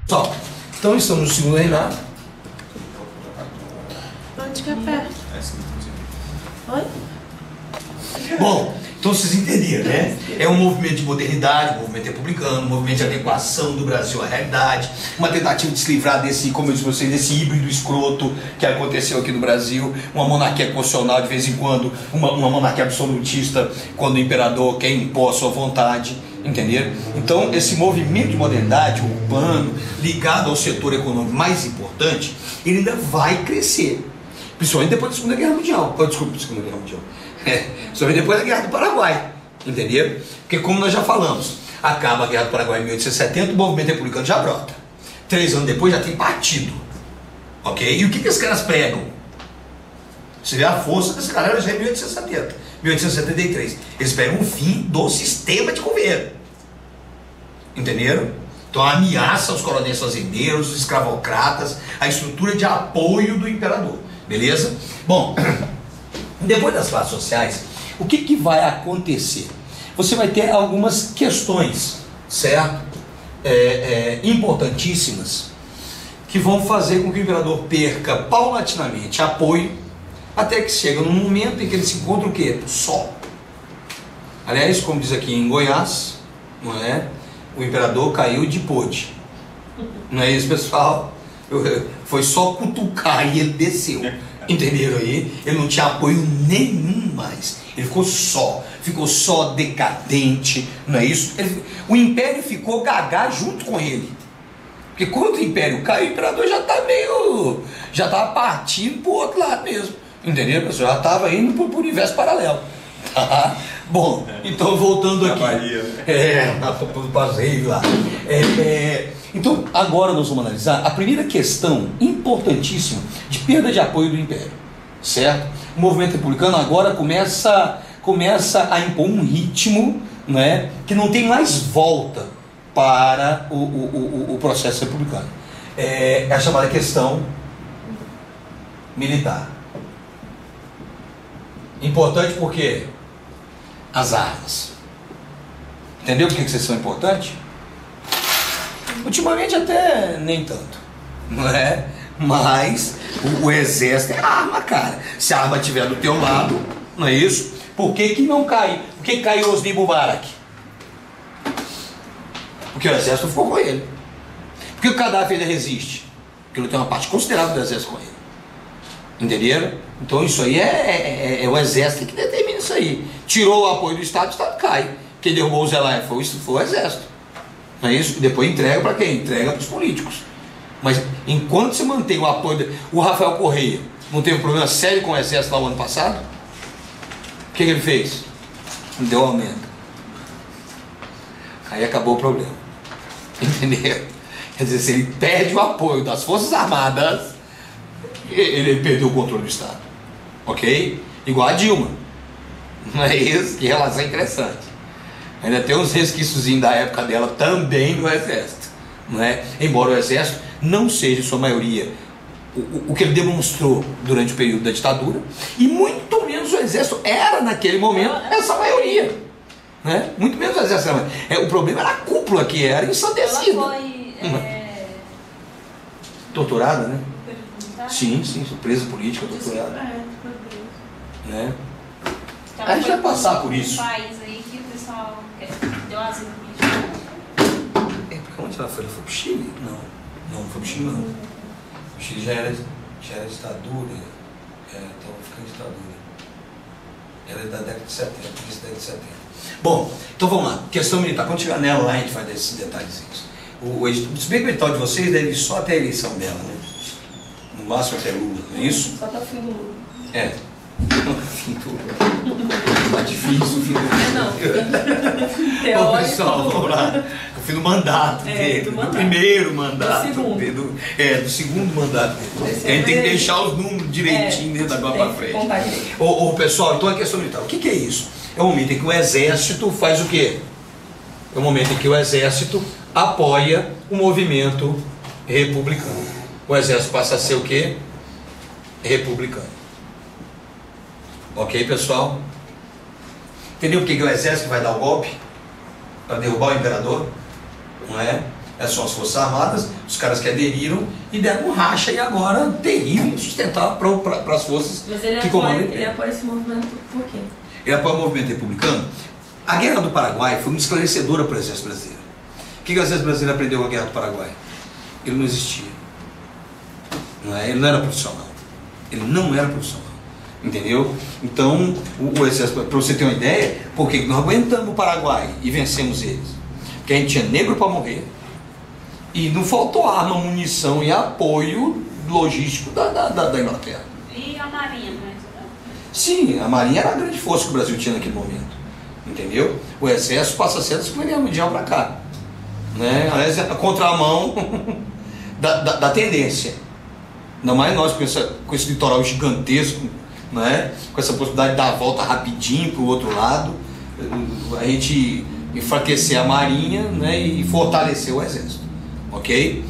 Pessoal, então estamos no segundo reinado. Onde que é perto? Oi? Bom, então vocês entenderam, né? É um movimento de modernidade, um movimento republicano, um movimento de adequação do Brasil à realidade, uma tentativa de se livrar desse, como eu disse pra vocês, desse híbrido escroto que aconteceu aqui no Brasil, uma monarquia constitucional de vez em quando, uma monarquia absolutista, quando o imperador quer impor a sua vontade, entenderam? Então esse movimento de modernidade urbano, ligado ao setor econômico mais importante, ele ainda vai crescer, principalmente depois da Segunda Guerra Mundial. Desculpa, Segunda Guerra Mundial. Principalmente depois da Guerra do Paraguai, entenderam? Porque como nós já falamos, acaba a Guerra do Paraguai em 1870, o movimento republicano já brota. 3 anos depois já tem partido, ok? E o que esses caras pregam? Você vê a força desse galera já em 1870, 1873. Eles pegam o fim do sistema de governo, entenderam? Então a ameaça aos coronéis fazendeiros, os escravocratas, a estrutura de apoio do imperador, beleza? Bom, depois das classes sociais, o que vai acontecer? Você vai ter algumas questões, certo? Importantíssimas, que vão fazer com que o imperador perca paulatinamente apoio, até que chega num momento em que ele se encontra o quê? Só. Aliás, como diz aqui em Goiás, não é? O imperador caiu de pôde. Não é isso, pessoal? Foi só cutucar e ele desceu. Entenderam aí? Ele não tinha apoio nenhum mais. Ele ficou só decadente, não é isso? O império ficou gaga junto com ele. Porque quando o império cai, o imperador já estava partindo para o outro lado mesmo. Entendeu, pessoal? Já estava indo para o universo paralelo. Tá? Bom, então voltando aqui. Para passeio lá. Então, agora nós vamos analisar a primeira questão importantíssima de perda de apoio do Império, certo? O movimento republicano agora começa a impor um ritmo, né, que não tem mais volta para o processo republicano. É a chamada questão militar. Importante porque as armas. Entendeu por que vocês são importantes? Ultimamente até nem tanto, não é? Mas o exército é arma, cara. Se a arma estiver do teu lado, não é isso? Por que não cai? Por que caiu Hosni Mubarak? Porque o exército ficou com ele. Por que o cadáver ainda resiste? Porque ele tem uma parte considerável do exército com ele. Entenderam? Então isso aí é o exército que determina isso aí. Tirou o apoio do Estado cai. Quem derrubou o Zelaya foi o exército. Não é isso? E depois entrega para quem? Entrega para os políticos. Mas enquanto você mantém o apoio... O Rafael Correia não teve um problema sério com o exército lá no ano passado? O que ele fez? Deu aumento. Aí acabou o problema. Entendeu? Quer dizer, se ele perde o apoio das Forças Armadas, ele perdeu o controle do Estado. Ok? Igual a Dilma. Não é isso? Que relação interessante. Ainda tem uns resquíciozinhos da época dela também no exército, não é? Embora o exército não seja em sua maioria o que ele demonstrou durante o período da ditadura, e muito menos o exército era naquele momento essa maioria, né? Muito menos o exército. O problema era a cúpula, que era ensandecida. Ela foi torturada, né? Sim, presa política, torturada, né? A gente vai passar por isso. Deu asilo político. Porque onde ela foi? Ela foi pro Chile? Não foi pro Chile não. O Chile já era ditadura. Estava ficando ditadura. Ela é da década de 70, início da década de 70. Bom, então vamos lá. Questão militar. Quando chegar nela lá, a gente vai dar esses detalhezinhos. Se bem que o edital de vocês deve ir só até a eleição dela, né? No máximo até Lula, não é isso? Só até o fim do Lula. Tá difícil o fim do Não. Bom, pessoal, vamos lá. O fim do mandato dele, do primeiro mandato. Do segundo mandato dele. A gente tem que deixar os números direitinho da agora para frente. Pessoal, então a questão militar. O que é isso? É o momento em que o exército faz o quê? É o momento em que o exército apoia o movimento republicano. O exército passa a ser o quê? Republicano. Ok, pessoal? Entendeu por que o exército vai dar o golpe? Para derrubar o imperador? Não é? são as Forças Armadas, os caras que aderiram e deram um racha e agora terrível, sustentável para as forças Mas ele que comandam. ele apoia esse movimento por quê? Ele apoia o movimento republicano. A Guerra do Paraguai foi uma esclarecedora para o Exército Brasileiro. O que o Exército Brasileiro aprendeu com a Guerra do Paraguai? Ele não existia. Ele não era profissional. Ele não era profissional. Entendeu? Então, o Exército, para você ter uma ideia, por que nós aguentamos o Paraguai e vencemos eles? Porque a gente tinha negro para morrer e não faltou arma, munição e apoio logístico da Inglaterra. E a Marinha, mas... Sim, a Marinha era a grande força que o Brasil tinha naquele momento. Entendeu? O Exército passa a ser da Segunda Guerra Mundial para cá. Né? Aliás, é a contramão da tendência. Ainda mais nós com esse litoral gigantesco, né? Com essa possibilidade de dar a volta rapidinho para o outro lado, a gente enfraquecer a Marinha, né? E fortalecer o Exército. Ok?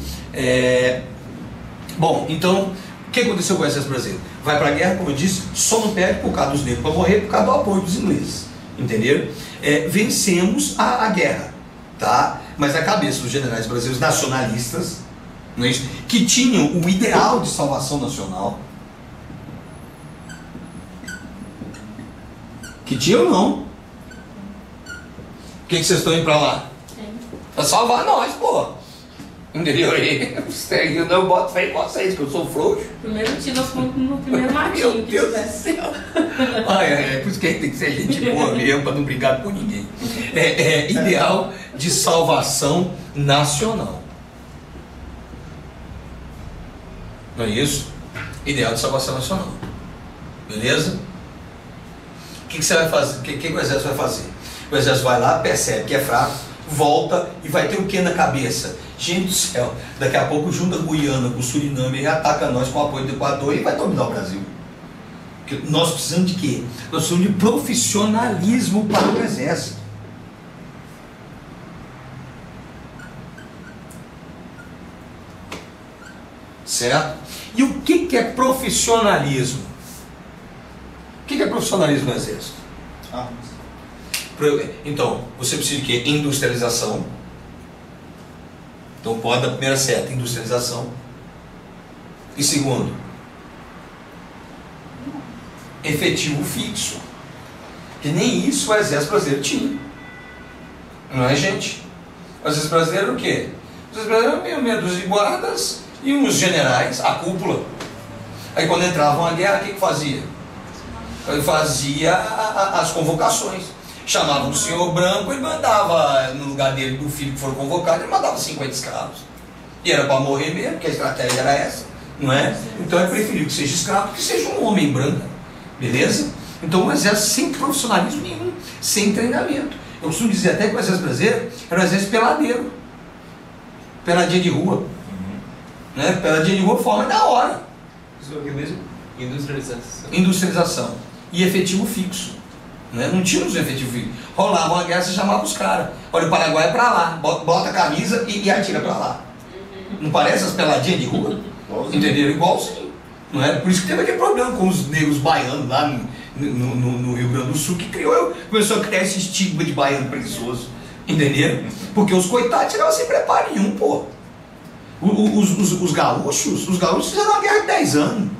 Bom, então, o que aconteceu com o Exército Brasileiro? Vai para a guerra, como eu disse, só não perde por causa dos negros para morrer, por causa do apoio dos ingleses. Entenderam? Vencemos a guerra, tá? Mas na cabeça dos generais brasileiros nacionalistas, não é isso? Que tinham o ideal de salvação nacional, que tinham ou não? Por que vocês estão indo para lá? Para salvar nós, pô. Entendeu? Eu não boto fé em vocês, que eu sou frouxo. Primeiro tiro no primeiro matinho que Deus do tivesse. céu. Por isso que a gente tem que ser gente boa mesmo, para não brigar com ninguém. Ideal de salvação nacional. Não é isso? Ideal de salvação nacional. Beleza? O que você vai fazer? O que o Exército vai fazer? O Exército vai lá, percebe que é fraco, volta e vai ter o que na cabeça? Gente do céu, daqui a pouco junta a Guiana com o Suriname e ataca nós com o apoio do Equador e vai dominar o Brasil. Porque nós precisamos de quê? Nós precisamos de profissionalismo para o Exército. Certo? E o que é profissionalismo? O que é profissionalismo no Exército? Então, você precisa de quê? Industrialização. Então pode dar a primeira seta, industrialização. E segundo, efetivo fixo. Que nem isso o Exército Brasileiro tinha. Não é, gente? O Exército Brasileiro era o quê? O Exército Brasileiro era meia dúzia de guardas e uns generais, a cúpula. Aí quando entrava uma guerra, o que fazia? Ele fazia as convocações. Chamava o senhor branco, ele mandava, no lugar dele, do filho que foram convocados, ele mandava 50 escravos. E era para morrer mesmo, porque a estratégia era essa, não é? Então ele preferiu que seja escravo que seja um homem branco. Beleza? Então o exército sem profissionalismo nenhum, sem treinamento. Eu costumo dizer até que o exército brasileiro era um exército peladeiro. Peladinha de rua. Né? Peladinha de rua forma da hora. Isso é o que mesmo? Industrialização. Industrialização. E efetivo fixo. Né? Não tínhamos efetivo fixo. Rolava uma guerra, você chamava os caras. Olha, o Paraguai é pra lá. Bota a camisa e atira pra lá. Não parece as peladinhas de rua? Entenderam? Igualzinho. Não é? Por isso que teve aquele problema com os negros baianos lá no Rio Grande do Sul, que começou a criar esse estigma de baiano preguiçoso. Entenderam? Porque os coitados chegavam sem preparo nenhum, pô. Os gaúchos fizeram uma guerra de 10 anos.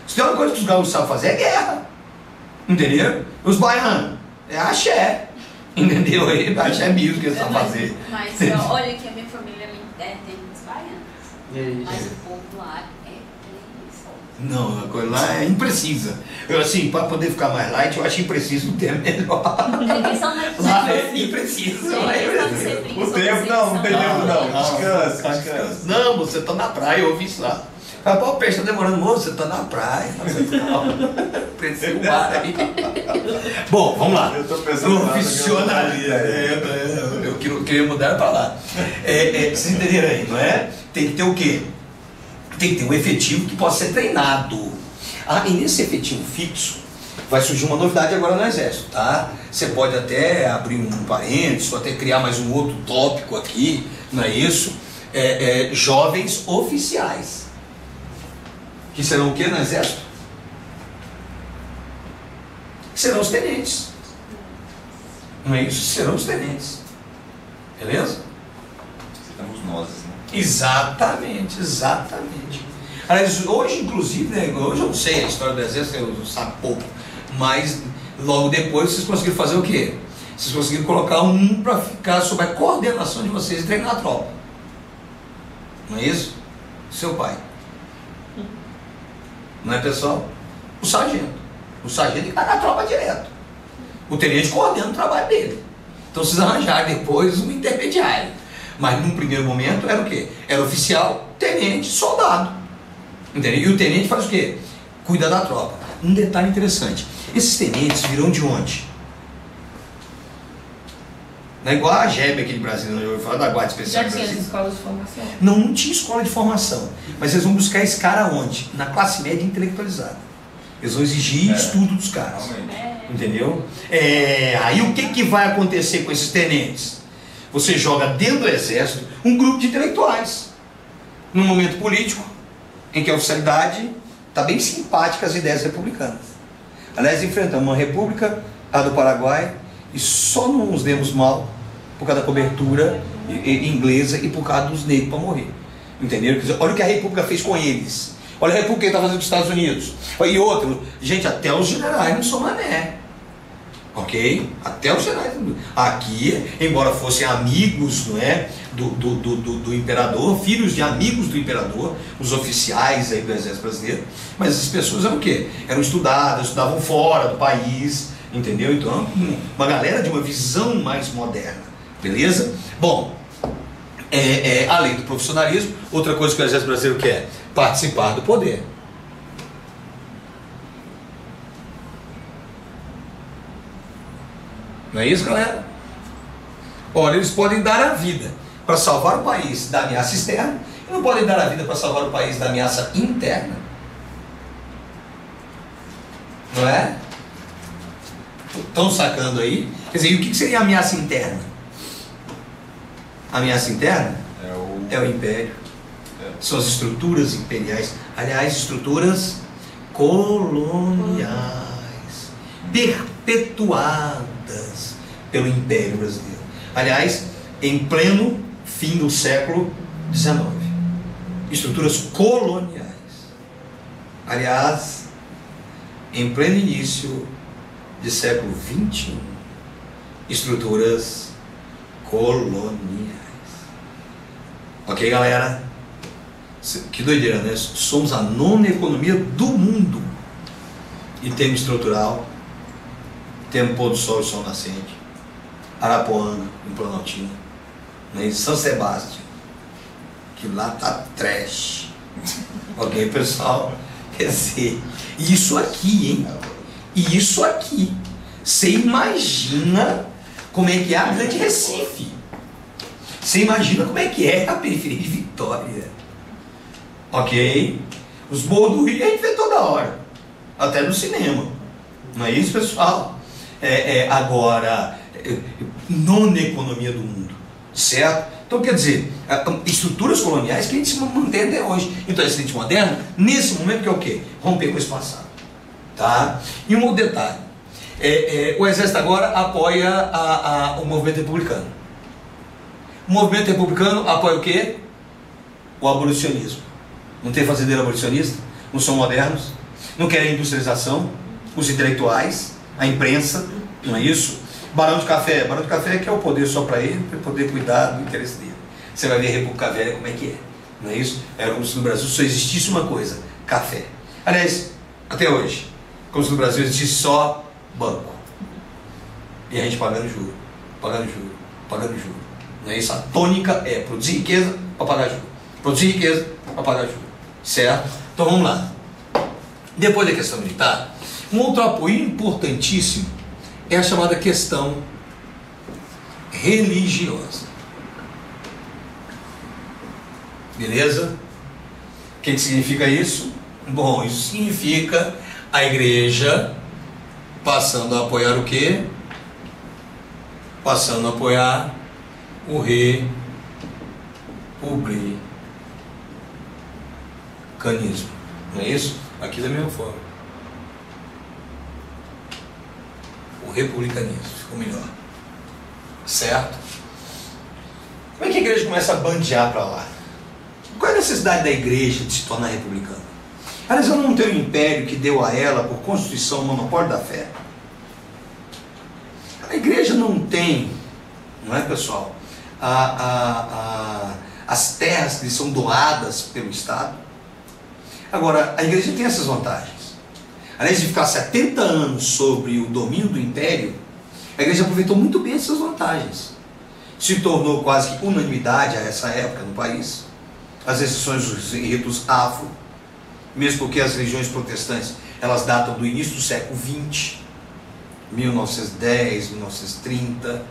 Se tem uma coisa que os gaúchos sabem fazer, é guerra. Entendeu? Os baianos, é axé. Entendeu? Axé mesmo que eles sabem fazer. Mas olha que a minha família tem muitos baianos. Mas o povo lá é preguiçoso. Não, a coisa lá é imprecisa. Eu, assim, para poder ficar mais light, eu acho impreciso o termo melhor. Lá é impreciso. O tempo não tem tempo não. Descansa. Não, você tá na praia, eu ouvi isso lá. Fala, pô, o peixe tá demorando, moço, você tá na praia. Precisa o mar aí. Bom, vamos lá. Eu tô pensando profissionalismo. Eu queria mudar para lá. Vocês entenderam aí, não é? Tem que ter o quê? Tem que ter um efetivo que possa ser treinado. E nesse efetivo fixo, vai surgir uma novidade agora no Exército, tá? Você pode até abrir um parênteses, ou até criar mais um outro tópico aqui, não é isso? Jovens oficiais. Que serão o que no Exército? Serão os tenentes. Não é isso? Serão os tenentes. Beleza? Seremos nós. Exatamente, exatamente. Aliás, hoje, inclusive, né, hoje eu não sei a história do exército, eu sabe pouco, mas logo depois vocês conseguiram fazer o quê? Vocês conseguiram colocar um para ficar sob a coordenação de vocês e treinar a tropa. Não é isso? Seu pai. Não é, pessoal? O sargento. O sargento está na tropa direto. O tenente coordena o trabalho dele. Então vocês arranjaram depois um intermediário. Mas num primeiro momento era o quê? Era oficial, tenente, soldado. Entendeu? E o tenente faz o quê? Cuida da tropa. Um detalhe interessante. Esses tenentes virão de onde? Não é igual a GEB aqui de Brasília, não ouviu falar da Guarda Especial Já de tinha Brasília. as escolas de formação? Não tinha escola de formação. Mas eles vão buscar esse cara onde? Na classe média intelectualizada. Eles vão exigir estudo dos caras. Entendeu? Aí o que vai acontecer com esses tenentes? Você joga dentro do exército um grupo de intelectuais. Num momento político, em que a oficialidade está bem simpática às ideias republicanas. Aliás, enfrentamos uma república, a do Paraguai, e só não nos demos mal por causa da cobertura inglesa e por causa dos negros para morrer. Entendeu? Quer dizer, olha o que a república fez com eles. Olha a república que está fazendo dos Estados Unidos. E outro, gente, até os generais não são mané. Ok? Até os generais. Aqui, embora fossem amigos, não é, do imperador, filhos de amigos do imperador, os oficiais aí do exército brasileiro, mas essas pessoas eram o quê? Eram estudadas, estudavam fora do país, entendeu? Então, uma galera de uma visão mais moderna, beleza? Bom, além do profissionalismo, outra coisa que o exército brasileiro quer, participar do poder. Não é isso, galera? Olha, eles podem dar a vida para salvar o país da ameaça externa e não podem dar a vida para salvar o país da ameaça interna. Não é? Estão sacando aí? Quer dizer, e o que seria a ameaça interna? A ameaça interna é o império. São as estruturas imperiais. Aliás, estruturas coloniais, perpetuadas pelo Império Brasileiro. Aliás, em pleno fim do século XIX. Estruturas coloniais. Aliás, em pleno início do século XXI. Estruturas coloniais. Ok, galera? Que doideira, né? Somos a 9ª economia do mundo. Em termos estrutural, temos pôr do sol e sol nascente, Arapuanga, em Planaltina, né? Em São Sebastião, que lá tá trash. Ok, pessoal? Quer dizer, isso aqui, hein? Isso aqui. Você imagina como é que é a Grande Recife. Você imagina como é que é a periferia de Vitória. Ok? Os morros do Rio a gente vê toda hora. Até no cinema. Não é isso, pessoal? Agora, 9ª economia do mundo. Certo? Então, quer dizer, estruturas coloniais que a gente se mantém até hoje. Então, esse cidade moderno, nesse momento, que é o quê? Romper com esse passado. Tá? E um outro detalhe. O Exército agora apoia o movimento republicano. O movimento republicano apoia o quê? O abolicionismo. Não tem fazendeiro abolicionista? Não são modernos? Não querem industrialização? Os intelectuais? A imprensa? Não é isso? Barão de Café. Barão de Café quer o poder só para ele, para poder cuidar do interesse dele. Você vai ver a República Velha como é que é. Não é isso? Era como se no Brasil só existisse uma coisa: café. Aliás, até hoje, como se no Brasil existisse só banco. E a gente pagando juro, pagando juro, pagando juro. Não é isso? A tônica é produzir riqueza para pagar juro. Produzir riqueza para pagar juro. Certo? Então vamos lá. Depois da questão militar, um outro apoio importantíssimo é a chamada questão religiosa. Beleza? O que significa isso? Bom, isso significa a igreja passando a apoiar o quê? Passando a apoiar o republicanismo. Não é isso? Aqui da mesma forma. O republicanismo ficou melhor. Certo? Como é que a igreja começa a bandear para lá? Qual é a necessidade da igreja de se tornar republicana? Aliás, ela não tem um império que deu a ela, por constituição, o monopólio da fé. A igreja não tem, não é, pessoal, as terras que lhe são doadas pelo Estado. Agora, a igreja tem essas vantagens. Além de ficar 70 anos sobre o domínio do império, a igreja aproveitou muito bem essas vantagens. Se tornou quase que unanimidade a essa época no país. As exceções dos ritos afro, mesmo porque as religiões protestantes, elas datam do início do século XX, 1910, 1930,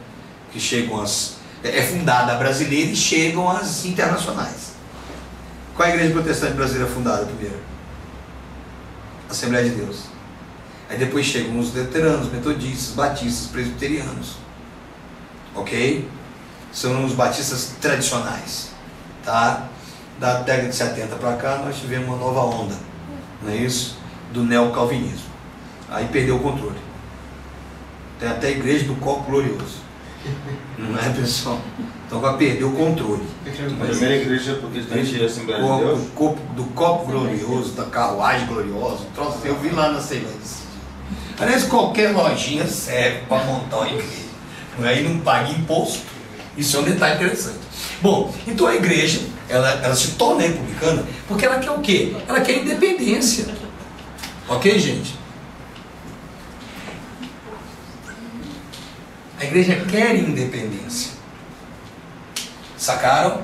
que chegam é fundada a brasileira e chegam as internacionais. Qual é a igreja protestante brasileira fundada primeiro? Assembleia de Deus. Aí depois chegam os luteranos, metodistas, batistas, presbiterianos. Ok? São os batistas tradicionais. Tá? Da década de 70 para cá nós tivemos uma nova onda, não é isso? Do neocalvinismo. Aí perdeu o controle. Tem até a igreja do copo glorioso. Não é, pessoal? Então vai perder o controle. A primeira igreja protestante é a Assembleia de Deus? Do copo glorioso, da carruagem gloriosa, eu vi lá na Ceilândia. Aliás, qualquer lojinha serve para montar uma igreja. Aí não paga imposto. Isso é um detalhe interessante. Bom, então a igreja, ela se torna republicana porque ela quer o quê? Ela quer independência. Ok, gente? A igreja quer independência. Sacaram?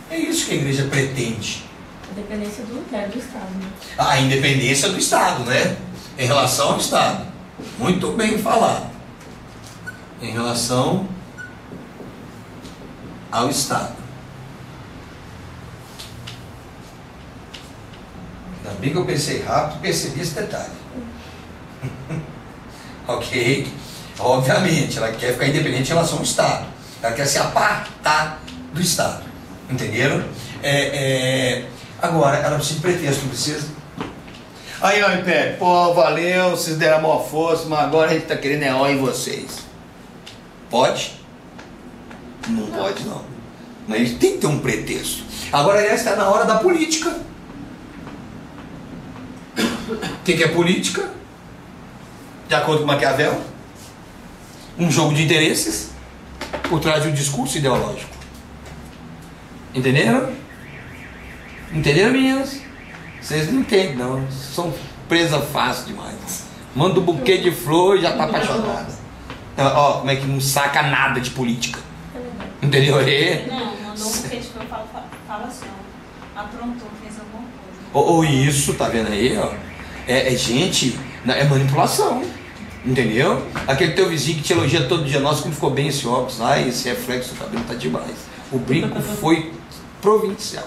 É isso que a igreja pretende. A dependência do Estado, né? A independência do Estado, né? Em relação ao Estado. Muito bem falado. Em relação ao Estado. Ainda bem que eu pensei rápido e percebi esse detalhe. Ok? Obviamente, ela quer ficar independente em relação ao Estado. Ela quer se apartar do Estado. Entenderam? Agora, ela precisa de pretexto, não precisa? Aí, ó, Império, pô, valeu, vocês deram a maior força, mas agora a gente está querendo ó em vocês. Pode? Não pode, não. Mas tem que ter um pretexto. Agora, aliás, está na hora da política. O que é política? De acordo com Maquiavel, um jogo de interesses por trás de um discurso ideológico. Entenderam? Entenderam, meninas? Vocês não entendem, não. São presa fácil demais. Manda um buquê de flor e já está apaixonada. Ó, como é que não saca nada de política? Entendeu? Não, mandou um buquê de flor, fala assim, ó, aprontou, fez alguma coisa. Ou isso, tá vendo aí, ó? Gente, é manipulação. Entendeu? Aquele teu vizinho que te elogia todo dia, nossa, como ficou bem esse óculos, esse reflexo do cabelo tá demais. O brinco foi providencial.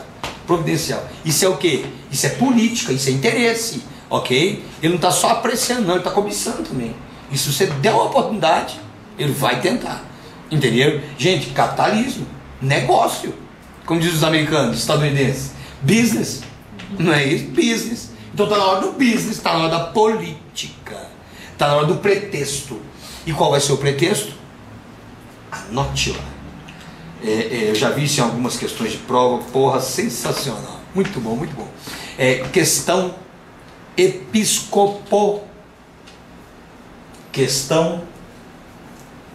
Isso é o quê? Isso é política, isso é interesse, ok? Ele não está só apreciando, não, ele está cobiçando também. E se você der uma oportunidade, ele vai tentar. Entendeu? Gente, capitalismo, negócio, como dizem os americanos, estadunidenses, business, não é isso? Business. Então está na hora do business, está na hora da política. Está na hora do pretexto. E qual vai ser o pretexto? Anote lá. Eu já vi isso em algumas questões de prova. Porra, sensacional. Muito bom, muito bom. Questão episcopo. Questão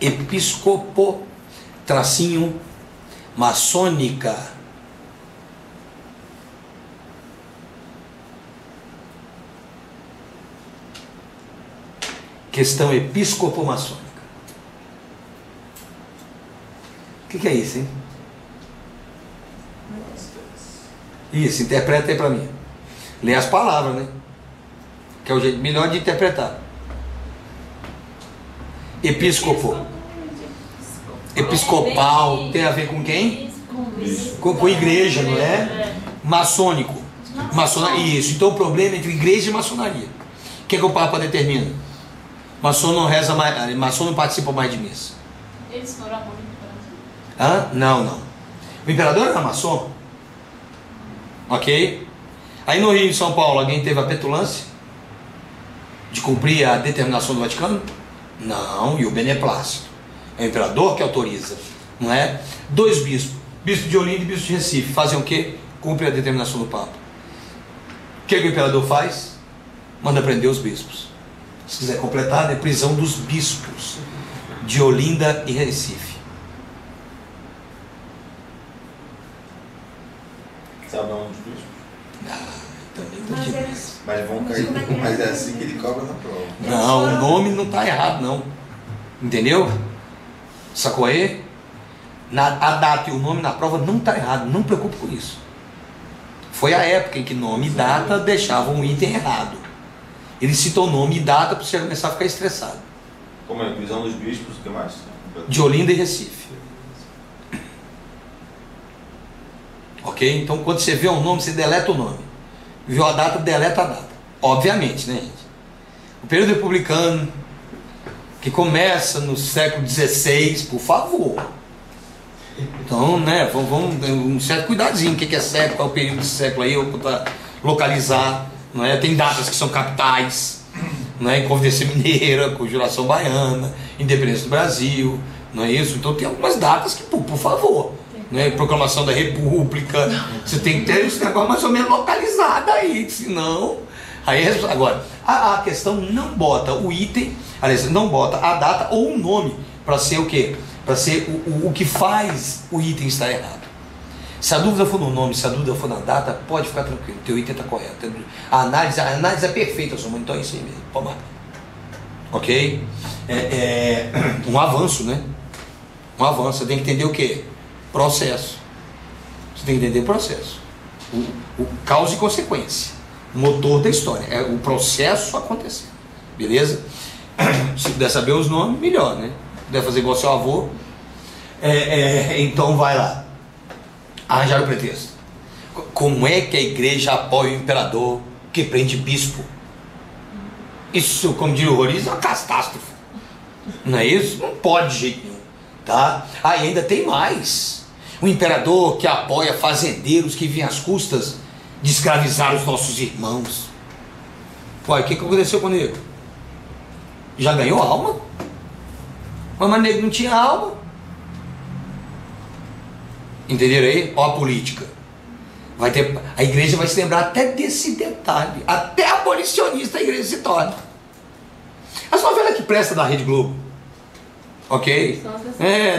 episcopo. Tracinho maçônica. Questão episcopo-maçônica. O que é isso, hein? Isso, interpreta aí para mim. Lê as palavras, né? Que é o jeito melhor de interpretar. Episcopo. Episcopal tem a ver com quem? Com igreja, não é? Maçônico. Isso. Então o problema é entre igreja e maçonaria. O que é que o Papa determina? Maçom não reza mais, maçom não participa mais de missa. Eles foram a mão do imperador? Não. O imperador era maçom? Ok? Aí no Rio, em São Paulo, alguém teve a petulância de cumprir a determinação do Vaticano? Não, e o beneplácito. É o imperador que autoriza, não é? 2 bispos. Bispo de Olinda e bispo de Recife fazem o quê? Cumprem a determinação do Papa. O que o imperador faz? Manda prender os bispos. Se quiser completar, é prisão dos bispos de Olinda e Recife. Sabe onde os bispos? Também tá demais. Mas vão cair. Mas é assim que ele cobra na prova. Não, o nome não está errado, não. Entendeu? Sacou aí? A data e o nome na prova não está errado. Não preocupe com isso. Foi a época em que nome e data deixavam um item errado. Ele citou nome e data para você começar a ficar estressado. Como é? Prisão dos bispos, o que mais? De Olinda e Recife. Ok? Então quando você vê um nome, você deleta o nome. Viu a data, deleta a data. Obviamente, né, gente? O período republicano, que começa no século XVI, por favor. Então, né, vamos um certo cuidadinho. O que é século, qual é o período desse século aí, para localizar. Não é? Tem datas que são capitais, não é? Inconfidência Mineira, Conjuração Baiana, Independência do Brasil, não é isso? Então tem algumas datas que, por favor, né? Proclamação da República, você tem que ter esse negócio mais ou menos localizado aí, senão... Aí, agora, a questão não bota o item, aliás, não bota a data ou o nome para ser o quê? Para ser o que faz o item estar errado. Se a dúvida for no nome, se a dúvida for na data, pode ficar tranquilo, o teu item está correto. A análise é perfeita, sua mãe, então é isso aí mesmo, pode marcar. Ok? Um avanço, né? Um avanço, você tem que entender o quê? Processo. Você tem que entender o processo. O causa e consequência. O motor da história. É o processo acontecendo. Beleza? Se puder saber os nomes, melhor, né? Se puder fazer igual seu avô, então vai lá. Arranjar o pretexto. Como é que a igreja apoia o imperador que prende bispo? Isso, como diria o Roriz, é uma catástrofe. Não é isso? Não pode de jeito nenhum. Tá? E ainda tem mais. O imperador que apoia fazendeiros que vêm às custas de escravizar os nossos irmãos. Ué, o que aconteceu com o negro? Já ganhou alma? Mas o negro não tinha alma. Entenderam aí? Ó a política. A igreja vai se lembrar até desse detalhe. Até abolicionista a igreja se torna. As novelas que prestam da Rede Globo. Ok?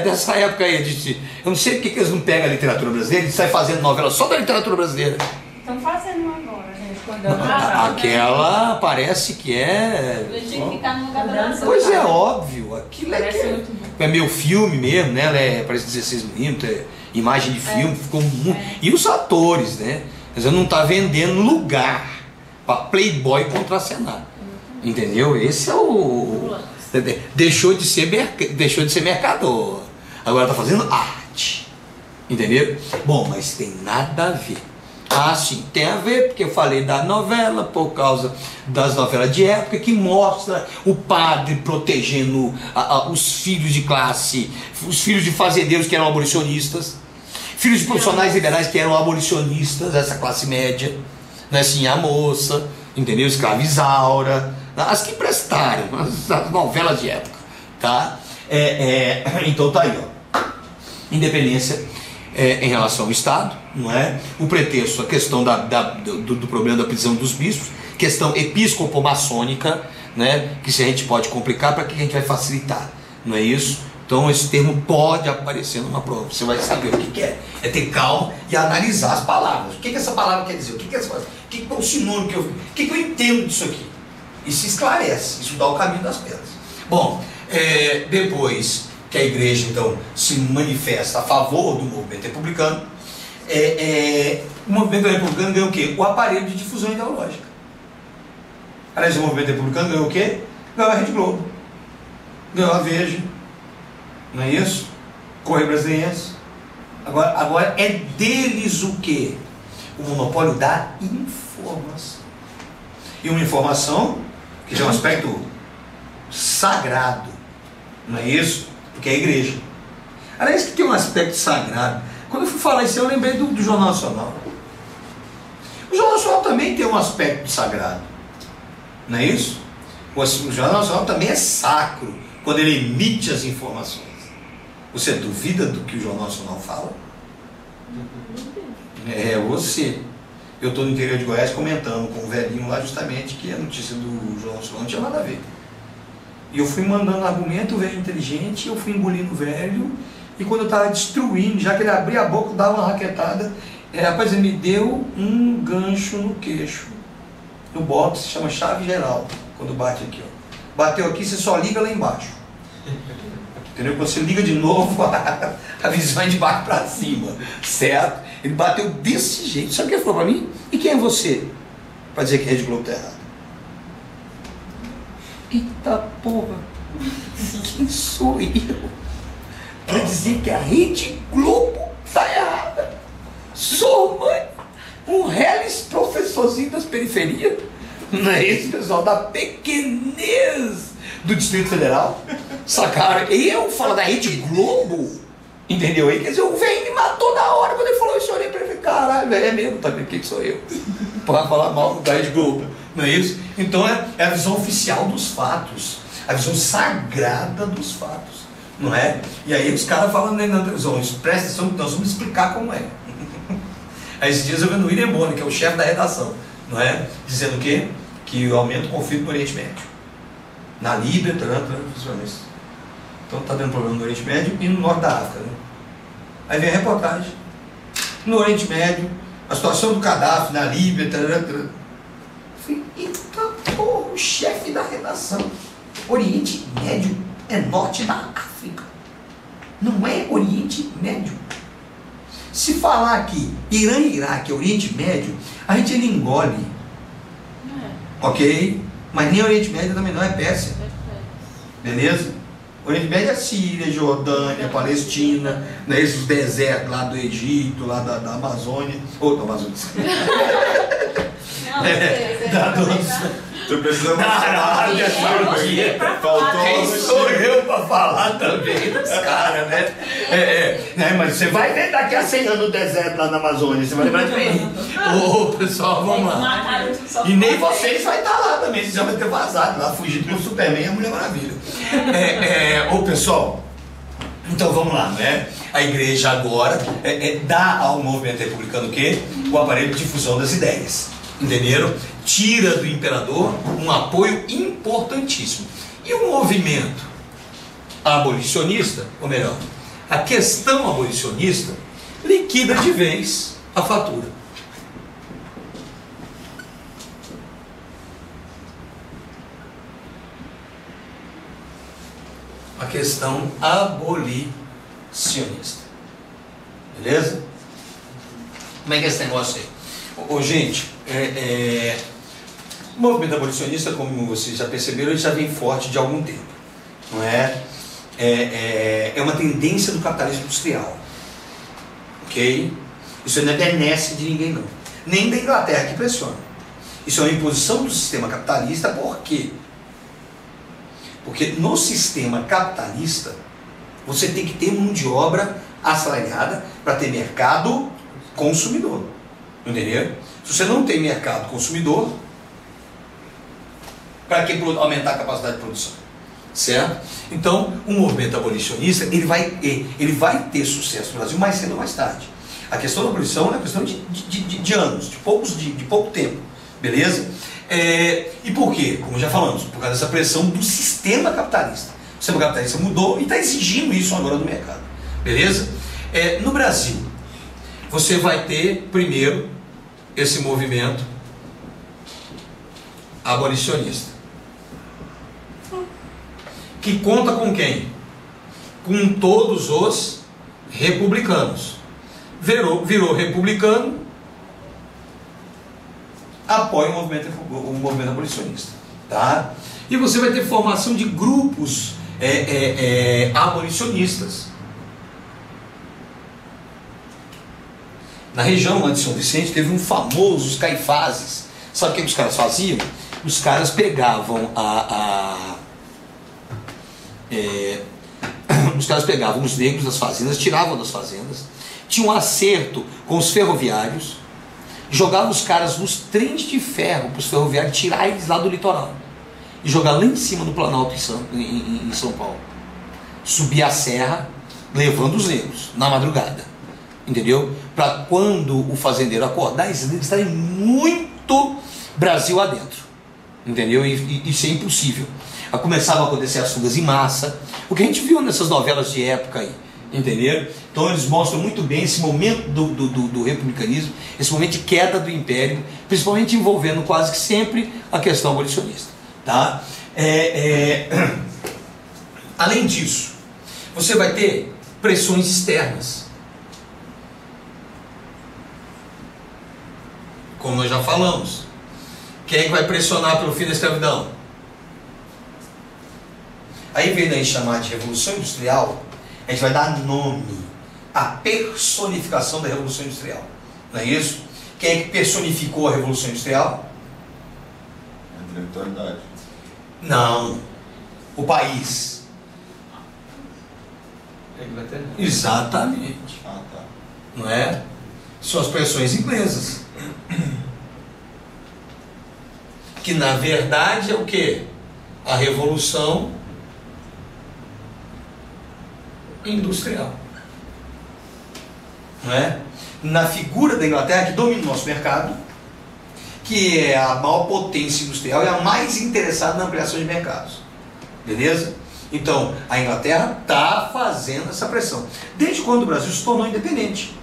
Dessa época aí. Eu não sei porque que eles não pegam a literatura brasileira e saem fazendo novela só da literatura brasileira. Estão fazendo agora, gente. Aquela parece que é... Tinha que ficar no lugar da Pois é, óbvio. Aquilo é meu filme mesmo, né? Parece 16 minutos, imagem de filme, ficou muito... E os atores, né? Mas eu não tá vendendo lugar para Playboy contracenar. Entendeu? Esse é o... Deixou de ser mercador. Agora tá fazendo arte. Entendeu? Bom, mas tem nada a ver. Sim, tem a ver, porque eu falei da novela, por causa das novelas de época, que mostra o padre protegendo os filhos de classe, os filhos de fazendeiros que eram abolicionistas, filhos de profissionais liberais que eram abolicionistas, essa classe média, né, assim, a moça, entendeu? Escrava Isaura, as que prestaram, as novelas de época, tá? Então tá aí, ó. Independência em relação ao Estado, não é? O pretexto, a questão do problema da prisão dos bispos, questão episcopo-maçônica, né? Que se a gente pode complicar, para que a gente vai facilitar, não é isso? Então esse termo pode aparecer numa prova, você vai saber o que é. É ter calma e analisar as palavras. O que essa palavra quer dizer? O que é essa palavra? O que é o sinônimo o que eu entendo disso aqui? E se esclarece, isso dá o caminho das pedras. Bom, depois que a igreja então se manifesta a favor do movimento republicano, o movimento republicano ganhou o quê? O aparelho de difusão ideológica. Aliás, o movimento republicano ganhou o quê? Ganhou a Rede Globo, ganhou a Veja, não é isso? Correio Brasiliense. Agora é deles o quê? O monopólio da informação. E uma informação que já é um aspecto sagrado, não é isso? Porque é a igreja. Aliás, que tem um aspecto sagrado. Quando eu fui falar isso, eu lembrei do Jornal Nacional. O Jornal Nacional também tem um aspecto sagrado, não é isso? O Jornal Nacional também é sacro quando ele emite as informações. Você duvida do que o Jornal Nacional fala? É você. Eu estou no interior de Goiás comentando com o velhinho lá justamente que a notícia do João Solon não tinha nada a ver. E eu fui mandando argumento, o velho inteligente, eu fui engolindo o velho, e quando eu estava destruindo, já que ele abria a boca, dava uma raquetada, rapaz, ele me deu um gancho no queixo. No boxe, chama chave geral, quando bate aqui, ó. Bateu aqui, você só liga lá embaixo. Entendeu? Quando você liga de novo, a visão é de baixo para cima, certo? Ele bateu desse jeito. Sabe o que ele falou para mim? E quem é você? Para dizer que a Rede Globo está errada. Eita porra! Quem sou eu? Para dizer que a Rede Globo está errada. Sou, mãe, um reles professorzinho das periferias. Não é esse pessoal da pequenez do Distrito Federal? Sacaram? Eu falo da Rede Globo, entendeu? Aí, quer dizer, o velho me matou na hora quando ele falou isso. Eu olhei pra ele e falei, caralho, velho, é mesmo, tá vendo? Quem que sou eu? Para falar mal da Rede Globo, não é isso? Então é a visão oficial dos fatos, a visão sagrada dos fatos, não é? E aí os caras falando na televisão, presta atenção, nós vamos explicar como é. Aí esses dias eu vi no William Bonner, que é o chefe da redação, não é? Dizendo o quê? Que aumenta o conflito no Oriente Médio. Na Líbia, então está dando problema no Oriente Médio e no norte da África, né? Aí vem a reportagem. No Oriente Médio, a situação do Gaddafi na Líbia, eu falei, eita porra, o chefe da redação. Oriente Médio é norte da África. Não é Oriente Médio. Se falar aqui Irã e Iraque é Oriente Médio, a gente ainda engole. Ok? Mas nem Oriente Médio também não, é Pérsia. Beleza? Oriente Médio é Síria, Jordânia, Palestina, né? Esses desertos lá do Egito, lá da Amazônia. Ou da Amazônia. Tô precisando falar. Faltou. Quem sou eu para falar também dos caras, né? Mas você vai ver daqui a 100 anos o deserto lá na Amazônia, você vai lembrar de mim. Ô, pessoal, vamos lá. E nem vocês vai estar lá também, vocês já vão ter vazado lá, fugido com o Superman e a Mulher Maravilha. Ô, pessoal, então vamos lá, né? A igreja agora dá ao movimento republicano o quê? O aparelho de difusão das ideias. Entenderam? Tira do imperador um apoio importantíssimo. E o movimento abolicionista, ou melhor, a questão abolicionista, liquida de vez a fatura. A questão abolicionista. Beleza? Como é que é esse negócio aí? Ô, gente, o movimento abolicionista, como vocês já perceberam, ele já vem forte de algum tempo, não é? É uma tendência do capitalismo industrial, ok? Isso não é benesse de ninguém, não, nem da Inglaterra que pressiona. Isso é uma imposição do sistema capitalista. Por quê? Porque no sistema capitalista você tem que ter mão de obra assalariada para ter mercado consumidor. Entendeu? Se você não tem mercado consumidor, para que aumentar a capacidade de produção? Certo? Então, o movimento abolicionista ele vai ter sucesso no Brasil mais cedo ou mais tarde. A questão da abolição é uma questão de anos, de pouco tempo. Beleza? E por quê? Como já falamos, por causa dessa pressão do sistema capitalista. O sistema capitalista mudou e está exigindo isso agora do mercado. Beleza? No Brasil, você vai ter primeiro esse movimento abolicionista, que conta com quem? Com todos os republicanos. Virou republicano, apoia o movimento abolicionista, tá? E você vai ter formação de grupos abolicionistas. Na região lá de São Vicente teve um famoso, os Caifazes. Sabe o que os caras faziam? Os caras pegavam os caras pegavam os negros das fazendas, tiravam das fazendas, tinham um acerto com os ferroviários, jogavam os caras nos trens de ferro para os ferroviários tirar eles lá do litoral e jogar lá em cima no Planalto em São Paulo. Subir a serra levando os negros na madrugada. entendeu? Para quando o fazendeiro acordar, esses negros estarem muito Brasil adentro, entendeu? E isso é impossível. Começavam a acontecer as fugas em massa, o que a gente viu nessas novelas de época aí, entenderam? Então eles mostram muito bem esse momento do republicanismo, esse momento de queda do império, principalmente envolvendo quase que sempre a questão abolicionista, tá? Além disso, você vai ter pressões externas, como nós já falamos. Quem é que vai pressionar pelo fim da escravidão? Aí vem daí chamar de Revolução Industrial, a gente vai dar nome à personificação da Revolução Industrial, não é isso? Quem é que personificou a Revolução Industrial? A intelectualidade. Não, o país. Exatamente. Ah, tá. Não é? São as pressões inglesas. Que na verdade é o quê? A Revolução Industrial. Não é? Na figura da Inglaterra, que domina o nosso mercado, que é a maior potência industrial e a mais interessada na ampliação de mercados. Beleza? Então, a Inglaterra está fazendo essa pressão. Desde quando o Brasil se tornou independente.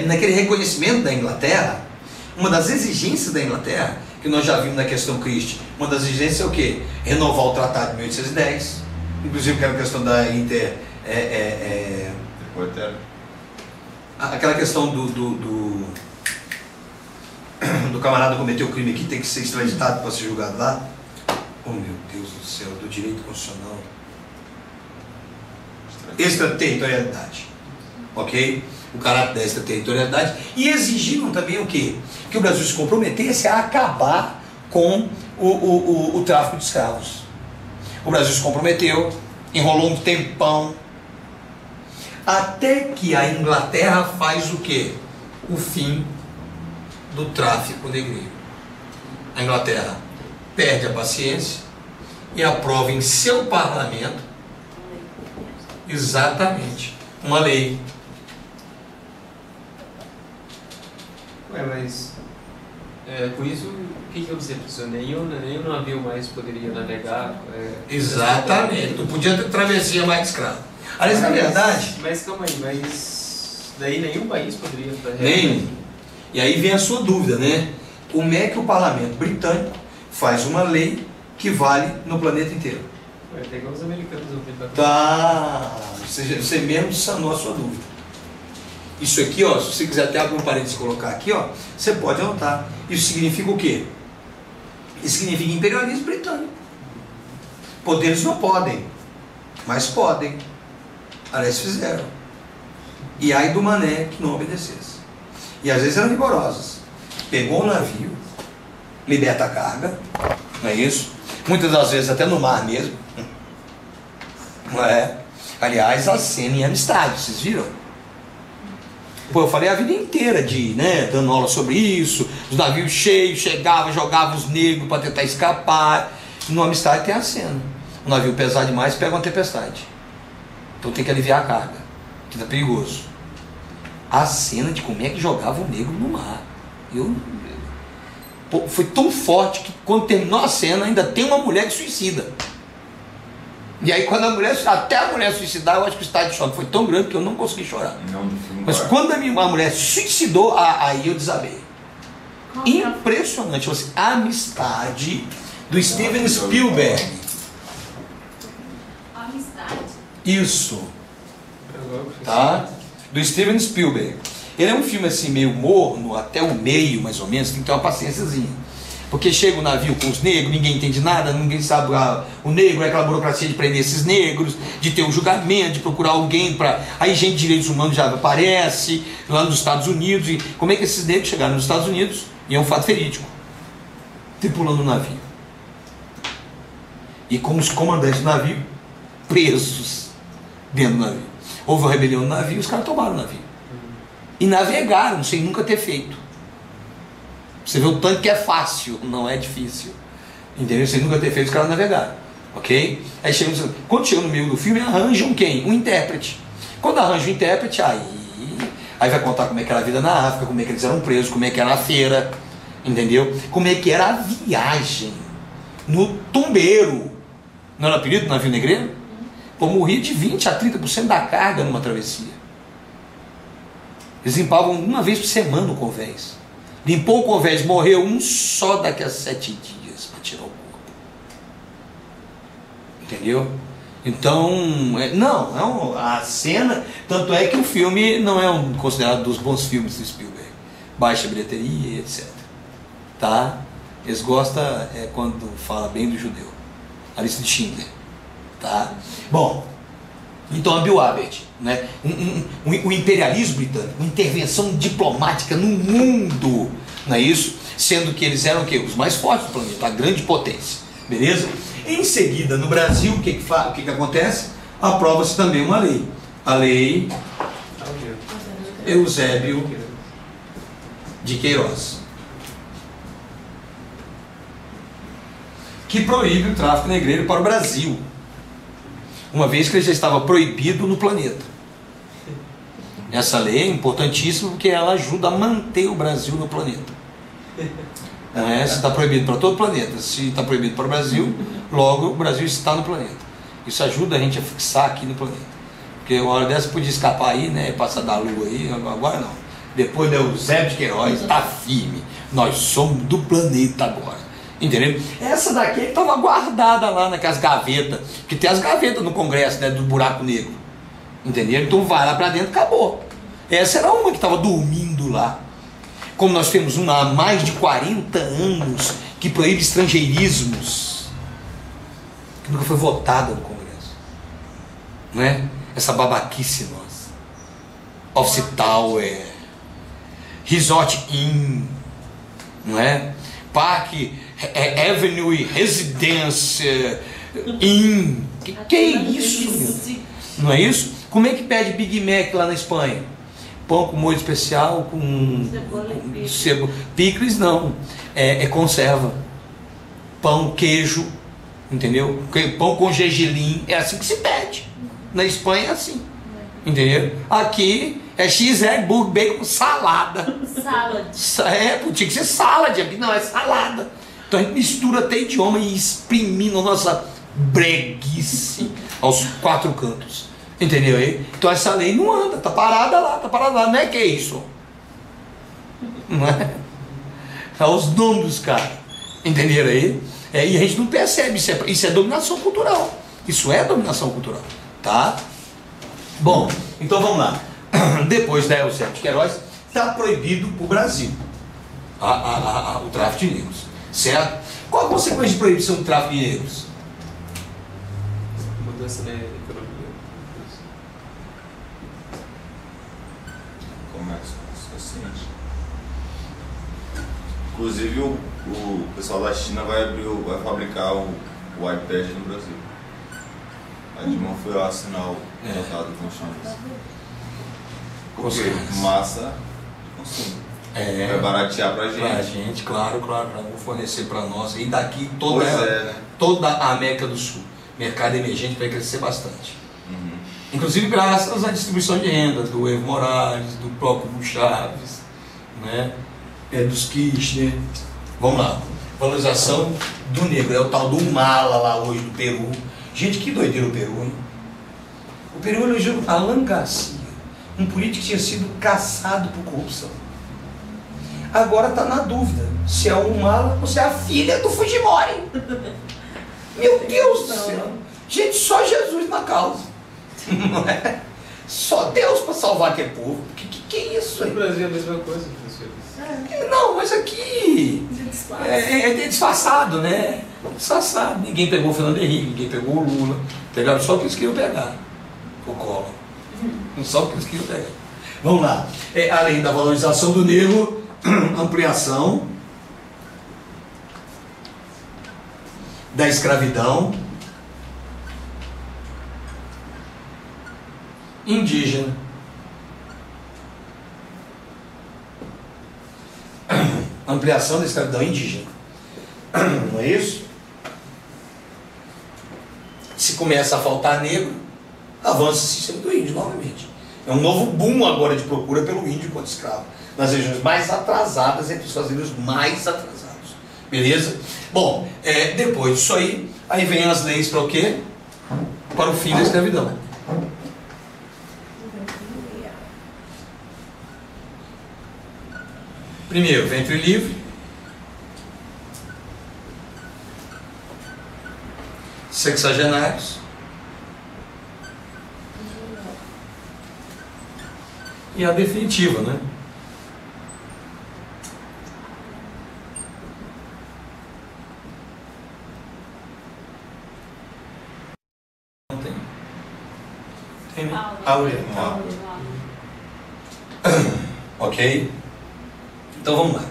Naquele reconhecimento da Inglaterra, uma das exigências da Inglaterra, que nós já vimos na questão Christie, uma das exigências é o quê? Renovar o Tratado de 1810, inclusive que era a questão da aquela questão do camarada que cometeu o crime aqui, tem que ser extraditado para ser julgado lá. Oh meu Deus do céu, do direito constitucional. Extraterritorialidade. Ok? O caráter da extraterritorialidade. E exigiram também o quê? Que o Brasil se comprometesse a acabar com o tráfico de escravos. O Brasil se comprometeu, enrolou um tempão, até que a Inglaterra faz o quê? O fim do tráfico negreiro. A Inglaterra perde a paciência e aprova em seu parlamento exatamente uma lei. Mas com isso, o que eu dizia? Nenhum navio mais poderia navegar? Exatamente, não podia ter travessia mais de escravo. Aliás, na verdade... Mas calma aí, mas daí nenhum país poderia... Nenhum. E aí vem a sua dúvida, né? Como é que o parlamento britânico faz uma lei que vale no planeta inteiro? Até igual os americanos ouvindo. Tá, você mesmo sanou a sua dúvida. Isso aqui, ó, se você quiser até abrir um parênteses e colocar aqui, ó, você pode anotar. Isso significa o quê? Isso significa imperialismo britânico. Poderes não podem, mas podem. Aliás, fizeram. E aí do mané que não obedecesse. E às vezes eram rigorosas. Pegou o navio, liberta a carga, não é isso? Muitas das vezes até no mar mesmo. Não é? Aliás, a cena em Amistade, vocês viram? Pô, eu falei a vida inteira dando aula sobre isso, os navios cheios, chegavam, jogavam os negros para tentar escapar. No Amistade tem a cena. O navio pesar demais, pega uma tempestade. Então tem que aliviar a carga, que tá perigoso. A cena de como é que jogava o negro no mar. Foi tão forte que quando terminou a cena ainda tem uma mulher que suicida. E aí quando até a mulher suicidar, eu acho que o estado de choque foi tão grande que eu não consegui chorar. Mas quando a mulher suicidou, aí eu desabei. Impressionante. Amistade, do Steven Spielberg. Amistade? Isso. Tá? Do Steven Spielberg. Ele é um filme assim meio morno, até o meio mais ou menos, tem que ter uma paciênciazinha. Porque chega o navio com os negros, ninguém entende nada, ninguém sabe o negro, é aquela burocracia de prender esses negros, de ter um julgamento, de procurar alguém para... Aí gente de direitos humanos já aparece, lá nos Estados Unidos, e como é que esses negros chegaram nos Estados Unidos? E é um fato verídico. Tripulando o navio. E com os comandantes do navio presos dentro do navio. Houve uma rebelião no navio e os caras tomaram o navio. E navegaram sem nunca ter feito. Você vê o tanto que é fácil, não é difícil. Entendeu? Sem nunca ter feito, os caras navegaram. Ok? Aí quando chega no meio do filme, arranjam quem? Um intérprete. Quando arranja um intérprete, aí Aí vai contar como é que era a vida na África, como é que eles eram presos, como é que era a feira, entendeu? Como é que era a viagem no Tumbeiro. Não era apelido do navio negreiro? Pô, morria de 20% a 30% da carga numa travessia. Eles limpavam uma vez por semana o convés. Limpou o convés, morreu um só daqui a 7 dias para tirar o corpo. Entendeu? Então, a cena, tanto é que o filme não é considerado dos bons filmes do Spielberg. Baixa bilheteria, etc. Tá? Eles gostam quando fala bem do judeu. A lista de Schindler. Tá? Bom, então a Bill Abbott, né? O imperialismo britânico, uma intervenção diplomática no mundo, não é isso? Sendo que eles eram o quê? Os mais fortes do planeta, a grande potência, beleza? Em seguida, no Brasil, o que acontece? Aprova-se também uma lei, a lei Eusébio de Queiroz, que proíbe o tráfico negreiro para o Brasil, uma vez que ele já estava proibido no planeta. Essa lei é importantíssima porque ela ajuda a manter o Brasil no planeta. Se está proibido para todo o planeta, se está proibido para o Brasil, logo o Brasil está no planeta. Isso ajuda a gente a fixar aqui no planeta. Porque uma hora dessa podia escapar aí, né? Passar da lua aí, agora não. Depois do Eusébio de Queiroz, está firme. Nós somos do planeta agora. Entendeu? Essa daqui estava guardada lá naquelas gavetas, que tem as gavetas no Congresso, né, do buraco negro. Entendeu? Então vai lá para dentro, acabou. Essa era uma que estava dormindo lá. Como nós temos uma há mais de 40 anos que proíbe estrangeirismos, que nunca foi votada no Congresso, não é? Essa babaquice nossa. Office Tower, Resort Inn, não é? Parque Avenue Residence Inn. Que é isso, meu? Não é isso? Como é que pede Big Mac lá na Espanha? Pão com molho especial, com cebola. Picles não, é conserva. Pão, queijo, entendeu? Pão com gergelim, é assim que se pede. Na Espanha é assim, entendeu? Aqui é X, burger, bacon, salada. Salad. Tinha que ser salad, aqui não, é salada. Então a gente mistura até idioma e exprimindo a nossa breguice aos 4 cantos. Entendeu aí? Então essa lei não anda, tá parada lá, não é que é isso? Não é? Olha os nomes dos caras. Entenderam aí? E a gente não percebe, isso é dominação cultural. Isso é dominação cultural. Tá? Bom, então vamos lá. Depois da Eusébio de Queiroz, está proibido o Brasil o tráfico de negros. Certo? Qual a consequência de proibição do tráfico de negros? Mudança na economia. Inclusive o pessoal da China vai fabricar o iPad no Brasil. A Dilma foi lá assinar o tratado com o China. Porque massa de consumo. Vai baratear pra gente. Pra gente, claro, vão fornecer pra nós. E daqui toda a América do Sul. Mercado emergente vai crescer bastante. Uhum. Inclusive graças à distribuição de renda do Evo Morales, do próprio Hugo Chávez, né? Dos Kirchner. Vamos lá. Valorização do negro. É o tal do Mala lá hoje do Peru. Gente, que doideira o Peru, hein? O Peru elegeu Alan Garcia, um político que tinha sido caçado por corrupção. Agora está na dúvida se é o Mala ou se é a filha do Fujimori. Meu Deus do céu. Gente, só Jesus na causa. Não é? Só Deus para salvar aquele povo. Que é isso aí? No Brasil é a mesma coisa, professor. Não, mas aqui é disfarçado, né? Disfarçado. Ninguém pegou o Fernando Henrique, ninguém pegou o Lula. Pegaram só o que eles queriam pegar. O Collor. Só o que eles queriam pegar. Vamos lá. Além da valorização do negro, ampliação da escravidão indígena. Ampliação da escravidão indígena. Não é isso? Se começa a faltar negro, avança o sistema do índio novamente. É um novo boom agora de procura pelo índio enquanto escravo. Nas regiões mais atrasadas, entre os fazendeiros mais atrasados. Beleza? Bom, depois disso aí vem as leis para o quê? Para o fim da escravidão. Primeiro, ventre livre. Sexagenários. E a definitiva, né? Não tem. Tem, né? Áurea. Ok? Então vamos lá.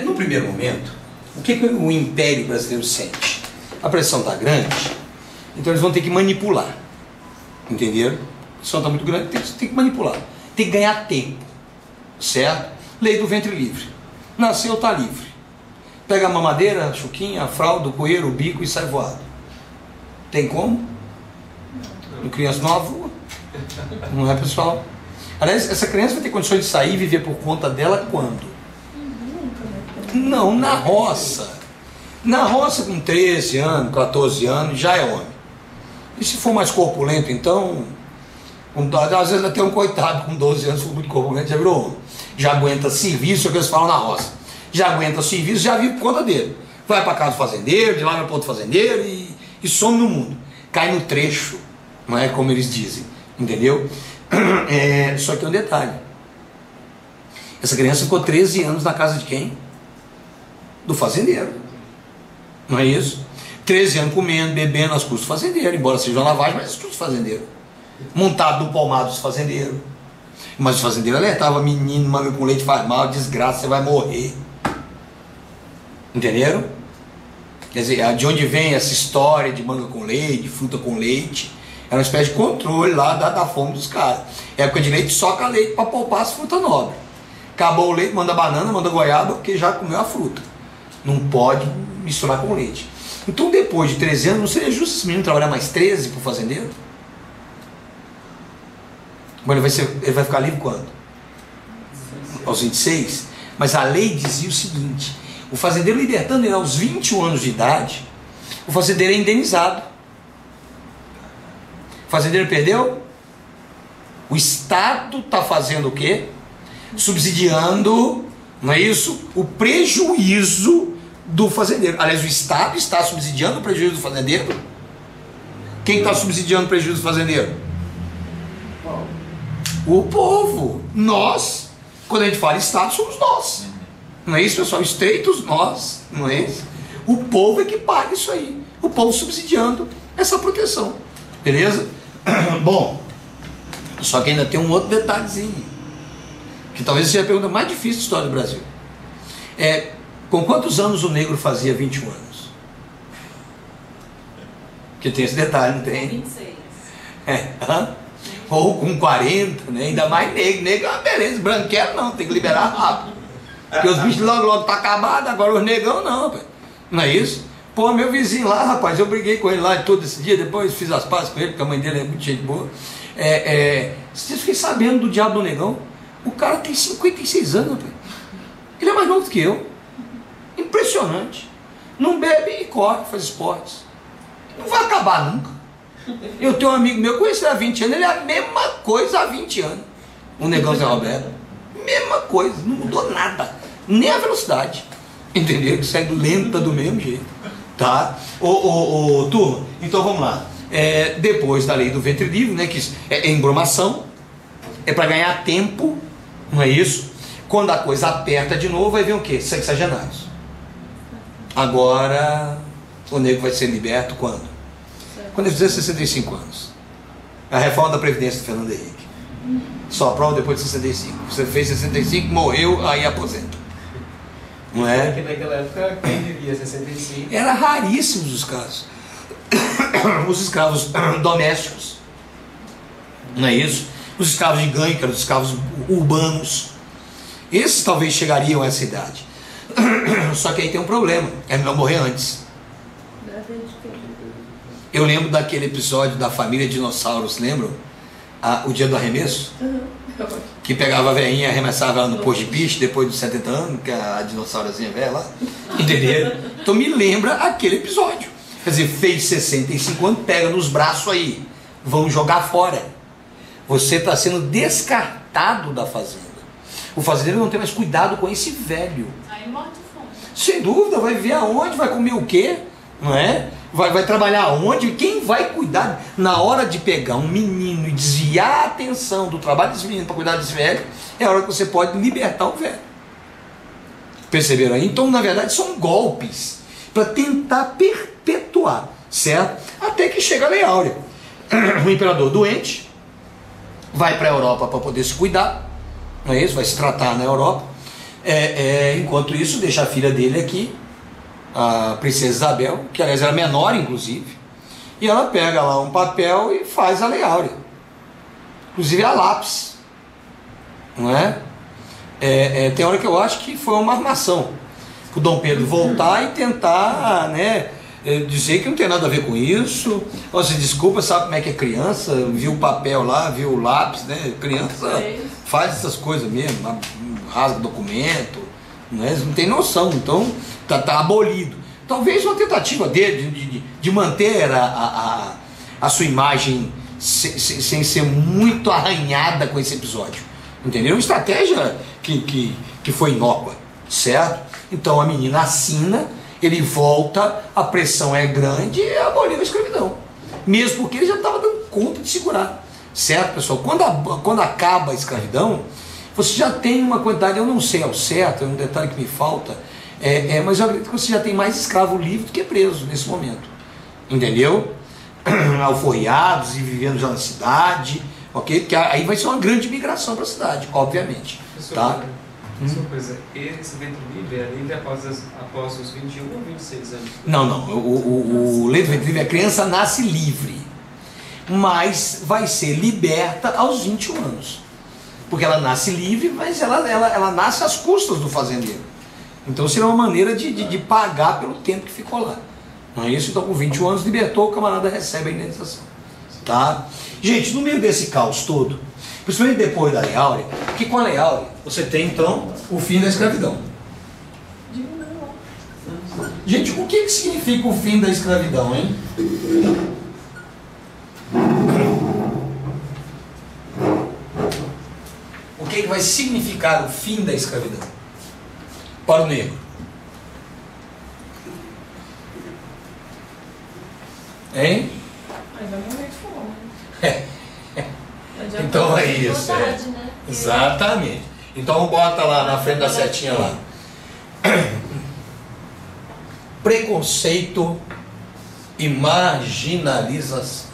No primeiro momento, o que o Império Brasileiro sente? A pressão está grande, então eles vão ter que manipular. Entenderam? A pressão está muito grande, tem que manipular. Tem que ganhar tempo. Certo? Lei do ventre livre. Nasceu, está livre. Pega a mamadeira, a chuquinha, a fralda, o coeiro, o bico e sai voado. Tem como? Não. Criança nova voa. Não é, pessoal? Aliás, essa criança vai ter condições de sair e viver por conta dela quando? Não, na roça. Na roça com 13 anos, 14 anos, já é homem. E se for mais corpulento, então... Às vezes até um coitado com 12 anos, se for muito corpulento, já virou homem. Já aguenta serviço, é o que eles falam na roça. Já aguenta serviço, já vive por conta dele. Vai para casa do fazendeiro, de lá vai para outro fazendeiro e some no mundo. Cai no trecho, não é como eles dizem. Entendeu? Só que tem um detalhe. Essa criança ficou 13 anos na casa de quem? Do fazendeiro. Não é isso? 13 anos comendo, bebendo às custas do fazendeiro, embora seja uma lavagem, mas às custas do fazendeiro. Montado no palmado dos fazendeiros. Mas o fazendeiro alertava: menino, manga com leite faz mal, desgraça, você vai morrer. Entenderam? Quer dizer, de onde vem essa história de manga com leite, de fruta com leite? É uma espécie de controle lá da fome dos caras. Época de leite, soca leite para poupar as frutas nobres. Acabou o leite, manda banana, manda goiaba, porque já comeu a fruta. Não pode misturar com leite. Então, depois de 13 anos, não seria justo esse menino trabalhar mais 13 para o fazendeiro? Bom, ele vai ficar livre quando? Aos 26? Mas a lei dizia o seguinte: o fazendeiro libertando ele aos 21 anos de idade, o fazendeiro é indenizado. O fazendeiro perdeu? O Estado está fazendo o quê? Subsidiando, não é isso? O prejuízo do fazendeiro. Aliás, o Estado está subsidiando o prejuízo do fazendeiro. Quem está subsidiando o prejuízo do fazendeiro? O povo. Nós. Quando a gente fala Estado, somos nós. Não é isso, pessoal? Estreitos nós. Não é isso? O povo é que paga isso aí. O povo subsidiando essa proteção. Beleza? Bom, só que ainda tem um outro detalhezinho, que talvez seja a pergunta mais difícil da história do Brasil. Com quantos anos o negro fazia 21 anos? Porque tem esse detalhe, não tem? 26. Ou com 40, né? Ainda mais negro. Negro é uma beleza, branquelo não, tem que liberar rápido. Porque os bichos logo tá acabados, agora os negão não, rapaz. Não é isso? Pô, meu vizinho lá, rapaz, eu briguei com ele lá todo esse dia, depois fiz as pazes com ele, porque a mãe dele é muito gente boa. Vocês fiquem sabendo do diabo do negão? O cara tem 56 anos, rapaz. Ele é mais novo que eu. Impressionante. Não bebe e corre, faz esportes. Não vai acabar nunca. Eu tenho um amigo meu, conheci ele há 20 anos, ele é a mesma coisa há 20 anos. O negão Zé Roberto. Mesma coisa, não mudou nada. Nem a velocidade. Entendeu? Segue lenta do mesmo jeito. Tá? Turma, então vamos lá. Depois da lei do ventre livre, né, que é embromação, é para ganhar tempo, não é isso? Quando a coisa aperta de novo, vai vir o quê? Sexagenários. Agora, o negro vai ser liberto quando? Quando ele fizer 65 anos. A reforma da Previdência do Fernando Henrique. Só aprova depois de 65. Você fez 65, morreu, aí aposenta. Não é? Porque naquela época, quem vivia 65? Era raríssimos os casos. Os escravos domésticos. Não é isso? Os escravos de ganho, que eram os escravos urbanos. Esses talvez chegariam a essa idade. Só que aí tem um problema. É melhor morrer antes. Eu lembro daquele episódio da família Dinossauros, lembram? o dia do arremesso? Que pegava a velhinha e arremessava ela no posto de piche depois dos 70 anos, que a dinossaurozinha velha lá. Entendeu? Então me lembra aquele episódio. Quer dizer, fez 65 anos, pega nos braços aí. Vão jogar fora. Você está sendo descartado da fazenda. O fazendeiro não tem mais cuidado com esse velho. Aí morre de fome. Sem dúvida, vai ver aonde, vai comer o quê? Não é? Vai trabalhar aonde? Quem vai cuidar? Na hora de pegar um menino e desviar a atenção do trabalho desse menino para cuidar desse velho, é a hora que você pode libertar o velho. Perceberam aí? Então, na verdade, são golpes para tentar perpetuar, certo? Até que chega a Lei Áurea. O imperador doente vai para a Europa para poder se cuidar, não é isso? Vai se tratar na Europa. Enquanto isso, deixa a filha dele aqui, a princesa Isabel, que aliás era menor inclusive, e ela pega lá um papel e faz a Lei Áurea, inclusive a lápis, não é? Tem hora que eu acho que foi uma armação para o Dom Pedro voltar e tentar, né, dizer que não tem nada a ver com isso. Você desculpa, sabe como é que é criança, viu o papel lá, viu o lápis, né? Criança faz essas coisas mesmo, rasga documento, né? Não tem noção, então tá abolido. Talvez uma tentativa dele de manter a sua imagem sem ser muito arranhada com esse episódio, entendeu? Uma estratégia que foi inócua, certo? Então a menina assina, ele volta, a pressão é grande e aboliu a escravidão, mesmo porque ele já estava dando conta de segurar, certo, pessoal? Quando acaba a escravidão, você já tem uma quantidade, eu não sei ao certo, é um detalhe que me falta, mas eu acredito que você já tem mais escravo livre do que preso nesse momento, entendeu? Alforriados e vivendo já na cidade, ok? Porque aí vai ser uma grande migração para a cidade, obviamente, tá? Só uma coisa, esse ventre livre é livre após os 21 ou 26 anos? Não, o leito ventre livre, a criança nasce livre, mas vai ser liberta aos 21 anos. Porque ela nasce livre, mas ela nasce às custas do fazendeiro. Então seria uma maneira de pagar pelo tempo que ficou lá. Não é isso? Então com 21 anos libertou, o camarada recebe a indenização. Tá? Gente, no meio desse caos todo, principalmente depois da Lei Áurea, que com a Lei Áurea você tem então o fim da escravidão. Gente, o que significa o fim da escravidão, hein? O que vai significar o fim da escravidão para o negro? Hein? Mas vai morrer de fome. Então é isso. Vontade, né? Exatamente. Então bota lá na frente da setinha lá. Preconceito e marginalização.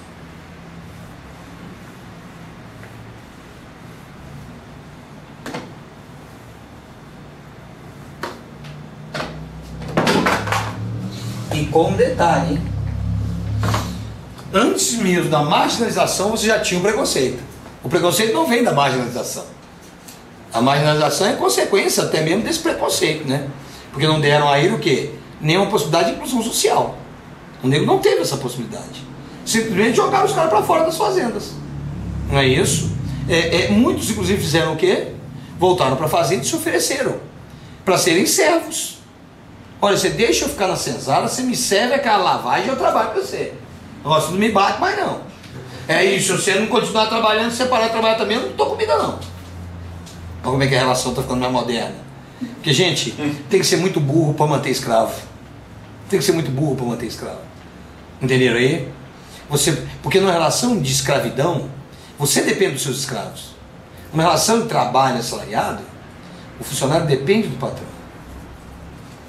E com um detalhe, hein? Antes mesmo da marginalização você já tinha o preconceito. O preconceito não vem da marginalização. A marginalização é consequência até mesmo desse preconceito, né? Porque não deram a ele o quê? Nenhuma possibilidade de inclusão social. O negro não teve essa possibilidade. Simplesmente jogaram os caras para fora das fazendas. Não é isso? Muitos inclusive fizeram o quê? Voltaram para a fazenda e se ofereceram para serem servos. Olha, você deixa eu ficar na senzala, você me serve aquela lavagem, eu trabalho para você. Nossa, não me bate mais não. É isso, se você não continuar trabalhando, se você parar de trabalhar também, eu não dou comida não. Olha como é que a relação está ficando mais moderna. Porque, gente, tem que ser muito burro para manter escravo. Tem que ser muito burro para manter escravo. Entenderam aí? Porque numa relação de escravidão, você depende dos seus escravos. Numa relação de trabalho assalariado, o funcionário depende do patrão.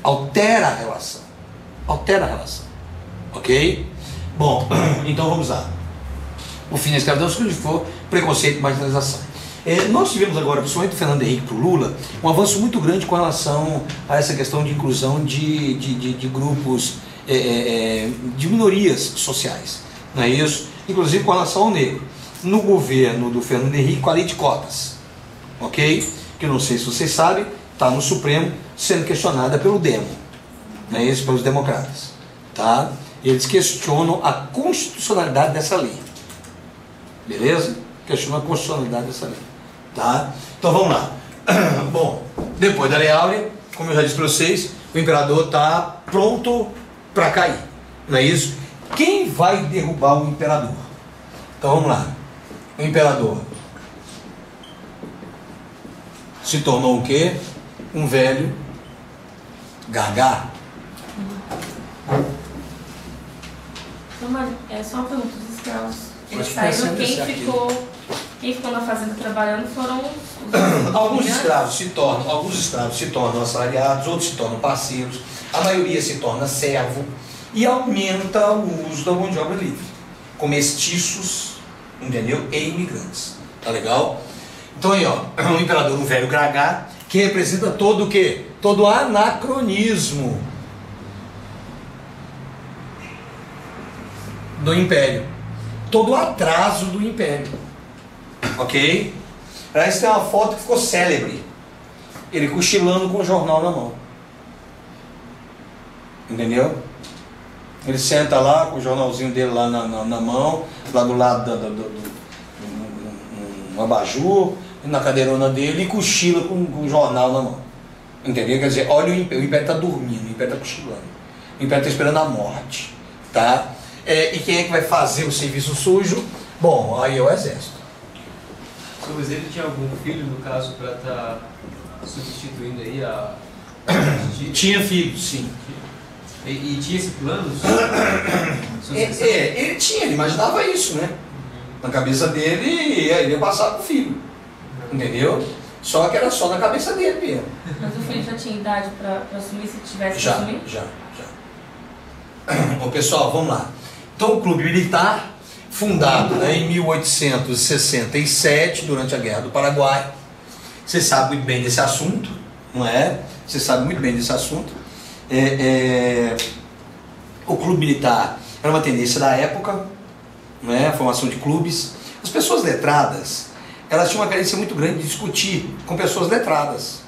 Altera a relação. Altera a relação. Ok? Bom, então vamos lá. O fim da escravidão, se for preconceito e marginalização. Nós tivemos agora, principalmente do Fernando Henrique para o Lula, um avanço muito grande com relação a essa questão de inclusão de grupos, de minorias sociais. Não é isso? Inclusive com relação ao negro. No governo do Fernando Henrique, com a lei de cotas. Ok? Que eu não sei se vocês sabem, está no Supremo sendo questionada pelo Demo. Não é isso? Pelos democratas. Tá? Eles questionam a constitucionalidade dessa lei. Beleza? questiona a constitucionalidade dessa lei. Tá? Então vamos lá. Bom, depois da Lei Áurea, como eu já disse para vocês, o imperador está pronto para cair. Não é isso? Quem vai derrubar o imperador? Então vamos lá. O imperador se tornou o quê? Um velho gaga. É só uma pergunta dos escravos. Eles saíram, quem ficou na fazenda trabalhando foram os alguns escravos se tornam assalariados, outros se tornam parceiros, a maioria se torna servo e aumenta o uso da mão de obra livre, com mestiços, entendeu? E imigrantes. Tá legal? Então aí, ó, o imperador, um velho gagá, que representa todo o quê? Todo anacronismo do império, todo o atraso do império, ok? Aliás, tem uma foto que ficou célebre, ele cochilando com o jornal na mão, entendeu? Ele senta lá com o jornalzinho dele lá na mão, lá do lado um abajur, na cadeirona dele, e cochila com um jornal na mão, entendeu? Quer dizer, olha, o império está dormindo, o império está cochilando, o império está esperando a morte, tá? E quem é que vai fazer o serviço sujo? Bom, aí é o exército. Mas ele tinha algum filho, no caso, para estar substituindo aí a... Tinha filho, sim. E tinha esse plano? Ele tinha, ele imaginava isso, né? Na cabeça dele, ele ia passar pro filho. Entendeu? Só que era só na cabeça dele mesmo. Mas o filho já tinha idade para assumir, se tivesse que assumir? Já. Bom, pessoal, vamos lá. Então, o Clube Militar, fundado, né, em 1867, durante a Guerra do Paraguai. Você sabe muito bem desse assunto, não é? Você sabe muito bem desse assunto. O Clube Militar era uma tendência da época, não é? A formação de clubes. As pessoas letradas, elas tinham uma carência muito grande de discutir com pessoas letradas.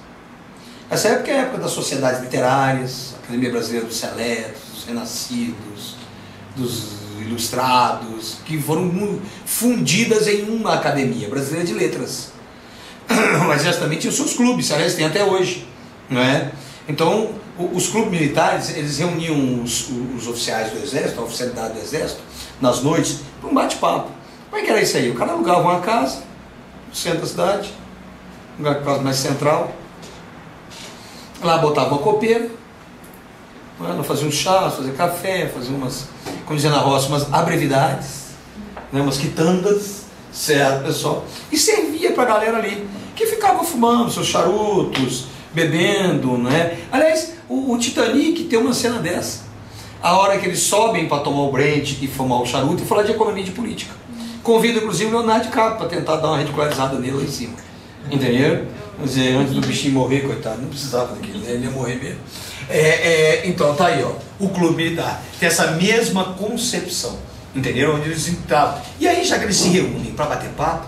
Essa época é a época das sociedades literárias, a Academia Brasileira dos Seletos, dos Renascidos, dos Ilustrados, que foram fundidas em uma Academia Brasileira de Letras. Mas justamente tinha os seus clubes, aliás, tem até hoje, não é? Então, os clubes militares, eles reuniam os oficiais do Exército, a oficialidade do Exército, nas noites, para um bate-papo. Como é que era isso aí? O cara alugava uma casa no centro da cidade, um lugar quase mais central, lá botava uma copeira, fazia um chá, fazia café, fazia umas, como dizia na roça, umas abrevidades, né, umas quitandas, certo, pessoal? E servia para a galera ali, que ficava fumando seus charutos, bebendo, né? Aliás, o Titanic tem uma cena dessa. A hora que eles sobem para tomar o brandy e fumar o charuto e falar de economia e de política. Convida, inclusive, o Leonardo DiCaprio para tentar dar uma ridicularizada nele lá em cima. Entendeu? Quer dizer, antes do bichinho morrer, coitado, não precisava daquilo, né? Ele ia morrer mesmo. Então, tá aí, ó. O Clube Militar tem essa mesma concepção, entendeu? Onde eles entravam. E aí, já que eles se reúnem para bater papo,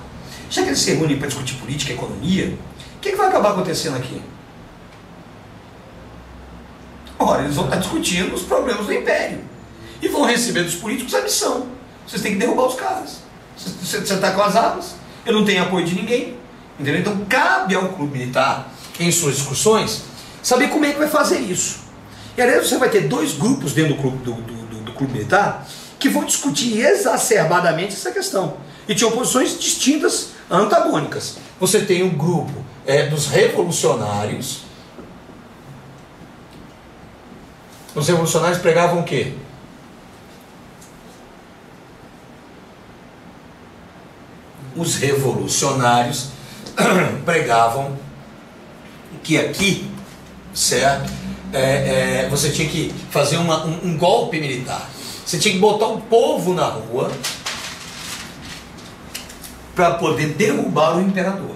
já que eles se reúnem para discutir política e economia, o que vai acabar acontecendo aqui? Ora, eles vão estar discutindo os problemas do império e vão receber dos políticos a missão. Vocês têm que derrubar os caras. Você está com as armas, eu não tenho apoio de ninguém, entendeu? Então cabe ao Clube Militar, em suas discussões, saber como é que vai fazer isso. E aliás, você vai ter dois grupos dentro do Clube Militar que vão discutir exacerbadamente essa questão. E tinham posições distintas, antagônicas. Você tem um grupo dos revolucionários. Os revolucionários pregavam o quê? Os revolucionários pregavam que aqui, certo? Você tinha que fazer um golpe militar. Você tinha que botar o povo na rua para poder derrubar o imperador.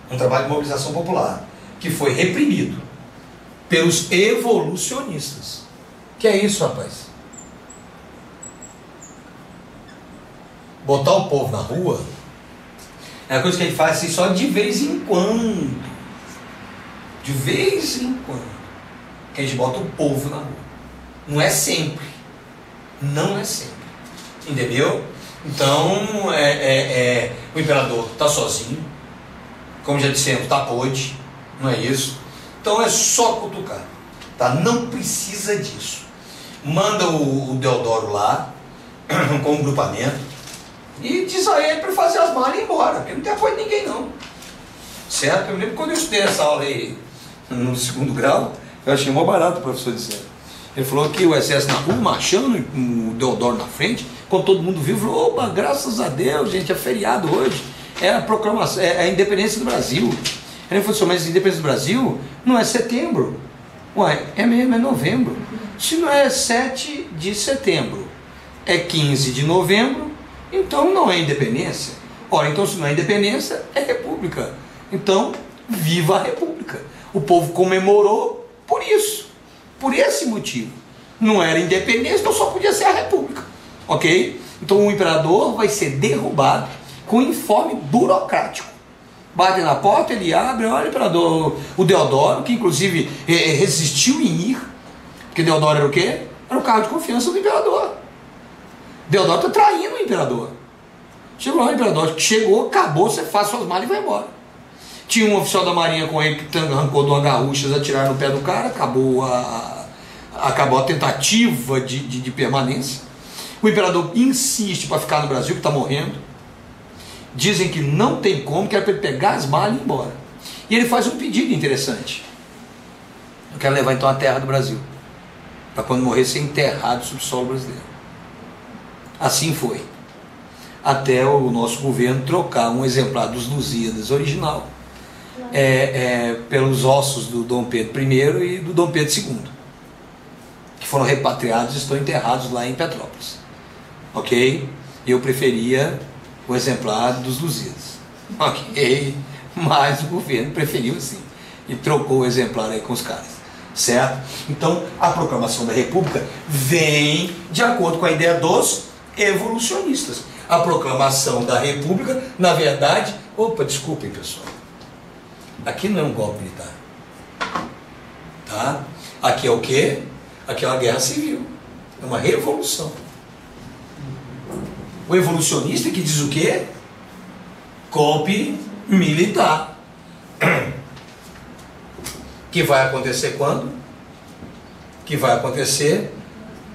Um trabalho de mobilização popular que foi reprimido pelos evolucionistas. Que é isso, rapaz? Botar o povo na rua é uma coisa que a gente faz assim, só de vez em quando. De vez em quando. Que a gente bota o povo na rua. Não é sempre. Não é sempre. Entendeu? Então, o imperador está sozinho, como já dissemos, está pôde, não é isso? Então é só cutucar, tá? Não precisa disso. Manda o Deodoro lá, com um grupamento, e diz a ele para fazer as malas e ir embora, porque não tem apoio de ninguém não. Certo? Eu lembro quando eu estudei essa aula aí, no 2º grau, eu achei mó barato o professor dizendo. Ele falou que o exército na rua, marchando, o Deodoro na frente, quando todo mundo viu, falou, opa, graças a Deus, gente, é feriado hoje, é a proclamação, é a independência do Brasil. Ele falou assim, mas a independência do Brasil não é setembro. Uai, é mesmo, é novembro. Se não é 7 de setembro, é 15 de novembro, então não é independência. Ora, então se não é independência, é república. Então, viva a república. O povo comemorou por isso, por esse motivo. Não era independência, então só podia ser a república. Ok? Então o imperador vai ser derrubado com informe burocrático. Bate na porta, ele abre, olha o imperador, o Deodoro, que inclusive resistiu em ir, porque Deodoro era o quê? Era o cargo de confiança do imperador. Deodoro está traindo o imperador. Chegou lá o imperador, chegou, acabou, você faz suas malas e vai embora. Tinha um oficial da marinha com ele que arrancou de uma garrucha, atiraram no pé do cara, acabou a tentativa de permanência. O imperador insiste para ficar no Brasil, que está morrendo. Dizem que não tem como, que era para ele pegar as malas e ir embora. E ele faz um pedido interessante. Eu quero levar então a terra do Brasil, para quando morrer ser enterrado sob o solo brasileiro. Assim foi. Até o nosso governo trocar um exemplar dos Lusíadas original pelos ossos do Dom Pedro I e do Dom Pedro II, que foram repatriados e estão enterrados lá em Petrópolis. Ok? Eu preferia o exemplar dos Lusíadas. Ok? Mas o governo preferiu assim e trocou o exemplar aí com os caras. Certo? Então a proclamação da República vem de acordo com a ideia dos evolucionistas. A proclamação da República, na verdade, desculpem pessoal, aqui não é um golpe militar, tá? Aqui é o quê? Aqui é uma guerra civil, é uma revolução. O evolucionista que diz o quê? Golpe militar. Que vai acontecer quando? Que vai acontecer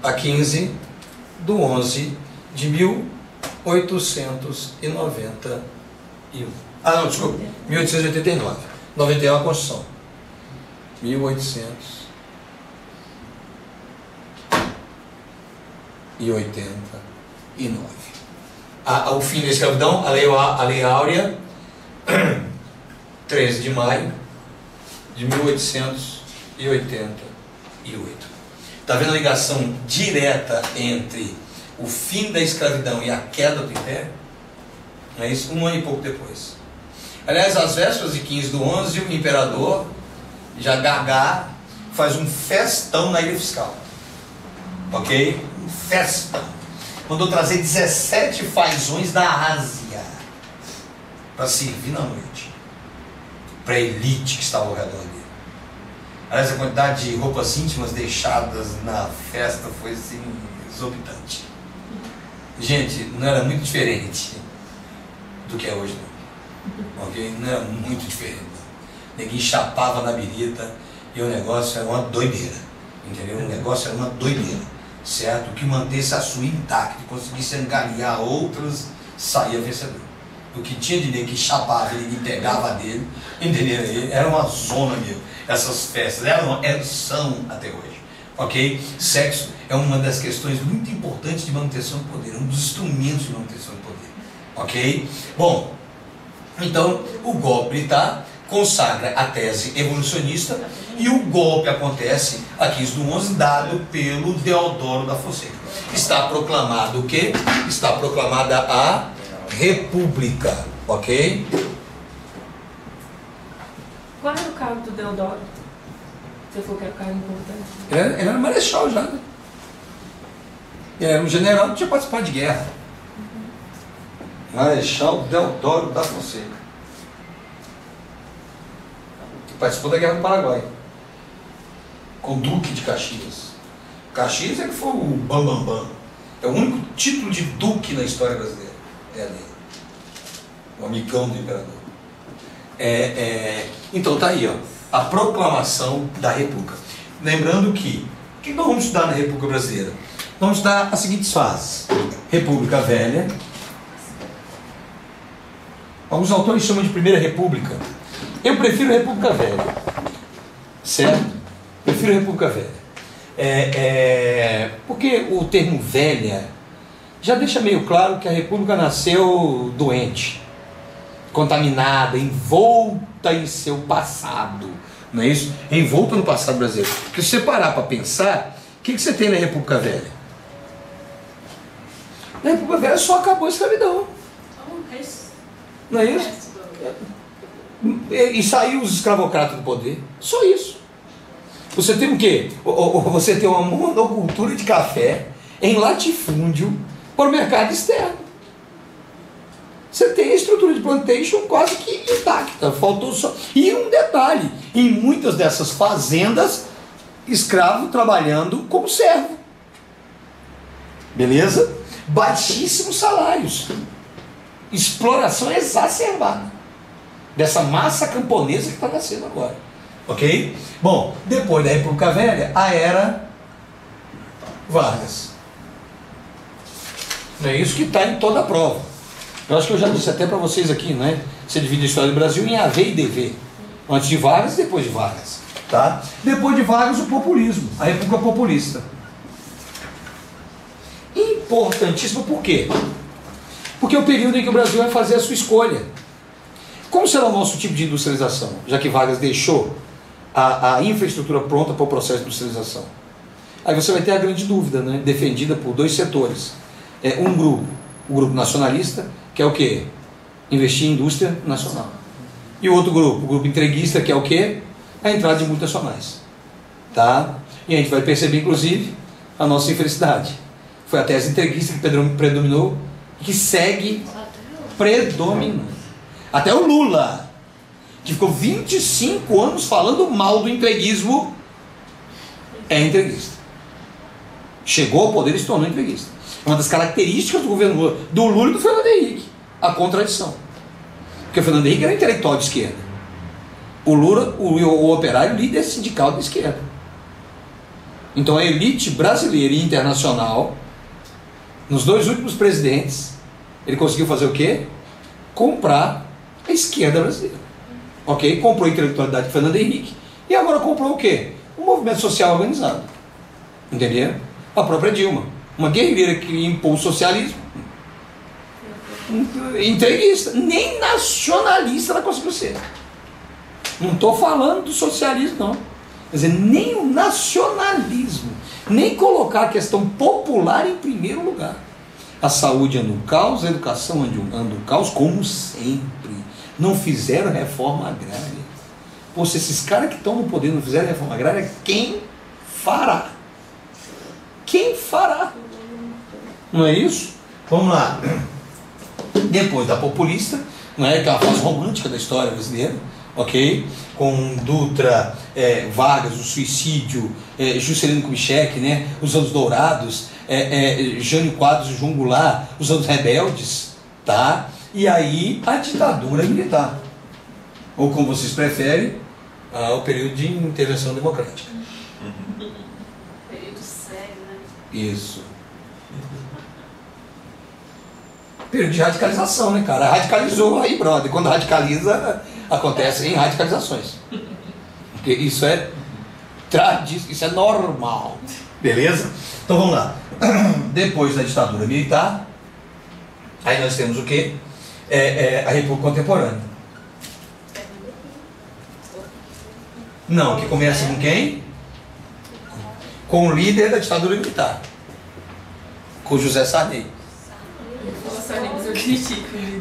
a 15 de 11 de 1891. Ah, não, desculpa. 1889. 91 é a Constituição. 1889. O fim da escravidão, a Lei Áurea, 13 de maio de 1888. Está vendo a ligação direta entre o fim da escravidão e a queda do Império? Não é isso? 1 ano e pouco depois. Aliás, às vésperas de 15 do 11, o imperador, já Gagá, faz um festão na ilha fiscal. Ok? Um festão. Mandou trazer 17 fazões da Ásia para servir na noite para a elite que estava ao redor dele. Aliás, a quantidade de roupas íntimas deixadas na festa foi assim, exorbitante. Gente, não era muito diferente do que é hoje, não. Ok? Não era muito diferente. Ninguém chapava na birita e o negócio era uma doideira. Entendeu? O negócio era uma doideira. Certo? O que mantesse a sua intacta e conseguisse angariar outras, saía vencedor. O que tinha de nego que chapava e ninguém pegava dele, entendeu? Era uma zona mesmo. Essas festas são até hoje. Ok? Sexo é uma das questões muito importantes de manutenção do poder, um dos instrumentos de manutenção do poder. Ok? Bom, então o golpe militar consagra a tese evolucionista e o golpe acontece a 15 do 11, dado pelo Deodoro da Fonseca. Está proclamado o quê? Está proclamada a República, ok? Qual era o cargo do Deodoro? Você falou que era um cargo importante. Ele era marechal já, né? Ele era um general que tinha participado de guerra. Marechal Deodoro da Fonseca. Que participou da Guerra do Paraguai. Com o Duque de Caxias. Caxias é que foi o bambambam. É o único título de duque na história brasileira. É ali. O amigão do imperador. Então tá aí, ó, a proclamação da República. Lembrando que o que nós vamos estudar na República Brasileira? Nós vamos estudar as seguintes fases: República Velha. Alguns autores chamam de Primeira República. Eu prefiro República Velha. Certo? Prefiro República Velha. Porque o termo velha já deixa meio claro que a República nasceu doente, contaminada, envolta em seu passado, não é isso? Envolta no passado brasileiro. Porque se você parar para pensar, o que você tem na República Velha? Na República Velha só acabou a escravidão, não é isso? E saiu os escravocratas do poder, só isso. Você tem o quê? Você tem uma monocultura de café em latifúndio para o mercado externo. Você tem a estrutura de plantation quase que intacta, faltou só. E um detalhe: em muitas dessas fazendas, escravo trabalhando como servo. Beleza? Baixíssimos salários. Exploração exacerbada dessa massa camponesa que está nascendo agora. Ok? Bom, depois da República Velha, a Era Vargas. Não é isso que está em toda a prova. Eu acho que eu já disse até para vocês aqui, né? Você divide a história do Brasil em AV e DV. Antes de Vargas e depois de Vargas. Tá? Depois de Vargas, o populismo. A República Populista. Importantíssimo por quê? Porque é o período em que o Brasil vai fazer a sua escolha. Como será o nosso tipo de industrialização? Já que Vargas deixou a infraestrutura pronta para o processo de industrialização. Aí você vai ter a grande dúvida, né? Defendida por dois setores. Um grupo, o grupo nacionalista, que é o quê? Investir em indústria nacional. E o outro grupo, o grupo entreguista, que é o quê? A entrada de multinacionais. Tá? E a gente vai perceber, inclusive, a nossa infelicidade. Foi a tese entreguista que predominou e que segue predominando. Até o Lula, que ficou 25 anos falando mal do entreguismo, é entreguista. Chegou ao poder e se tornou entreguista. Uma das características do governo Lula, do Lula e do Fernando Henrique, a contradição. Porque o Fernando Henrique era intelectual de esquerda. O Lula, o operário, líder sindical de esquerda. Então a elite brasileira e internacional, nos dois últimos presidentes, ele conseguiu fazer o quê? Comprar a esquerda brasileira. Ok? Comprou a intelectualidade de Fernando Henrique. E agora comprou o quê? Um movimento social organizado. Entenderam? A própria Dilma. Uma guerreira que impôs o socialismo. Entreguista. Nem nacionalista ela conseguiu ser. Não estou falando do socialismo, não. Quer dizer, nem o nacionalismo, nem colocar a questão popular em primeiro lugar. A saúde anda um caos, a educação anda um caos, como sempre. Não fizeram reforma agrária. Pô, se esses caras que estão no poder não fizeram reforma agrária, quem fará? Quem fará? Não é isso? Vamos lá. Depois da populista, não é aquela fase romântica da história brasileira, ok? Com Dutra, Vargas, o suicídio, Juscelino Kubitschek, né? Os anos dourados, Jânio Quadros e João Goulart, os anos rebeldes, tá? E aí a ditadura militar, ou como vocês preferem, o período de intervenção democrática. Período sério, né? Isso. Período de radicalização, né, cara? Radicalizou aí, brother. Quando radicaliza, acontecem radicalizações. Porque isso é isso é normal. Beleza? Então vamos lá. Depois da ditadura militar, aí nós temos o quê? A República Contemporânea. Não, que começa com quem? Com o líder da ditadura militar, com José Sarney.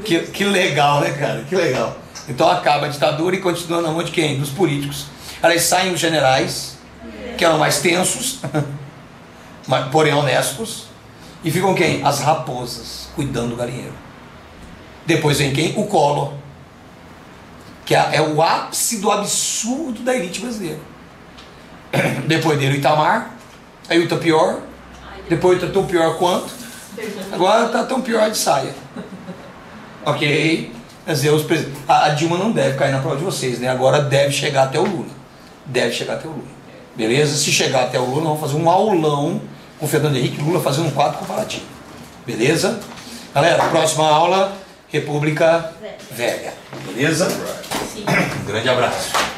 Que legal, né, cara? Que legal. Então acaba a ditadura e continua na mão de quem? Dos políticos. Aí saem os generais, que eram mais tensos, porém honestos, e ficam quem? As raposas, cuidando do galinheiro. Depois vem quem? O Collor, que é o ápice do absurdo da elite brasileira. Depois dele o Itamar, aí o Itapior, depois o tão pior quanto, Agora tá tão pior de saia. Ok? Quer dizer, a Dilma não deve cair na prova de vocês, né? Agora deve chegar até o Lula. Deve chegar até o Lula. Beleza? Se chegar até o Lula, nós vamos fazer um aulão com o Fernando Henrique e Lula fazendo um quadro comparativo. Beleza? Galera, próxima aula, República Velha. Beleza? Sim. Um grande abraço.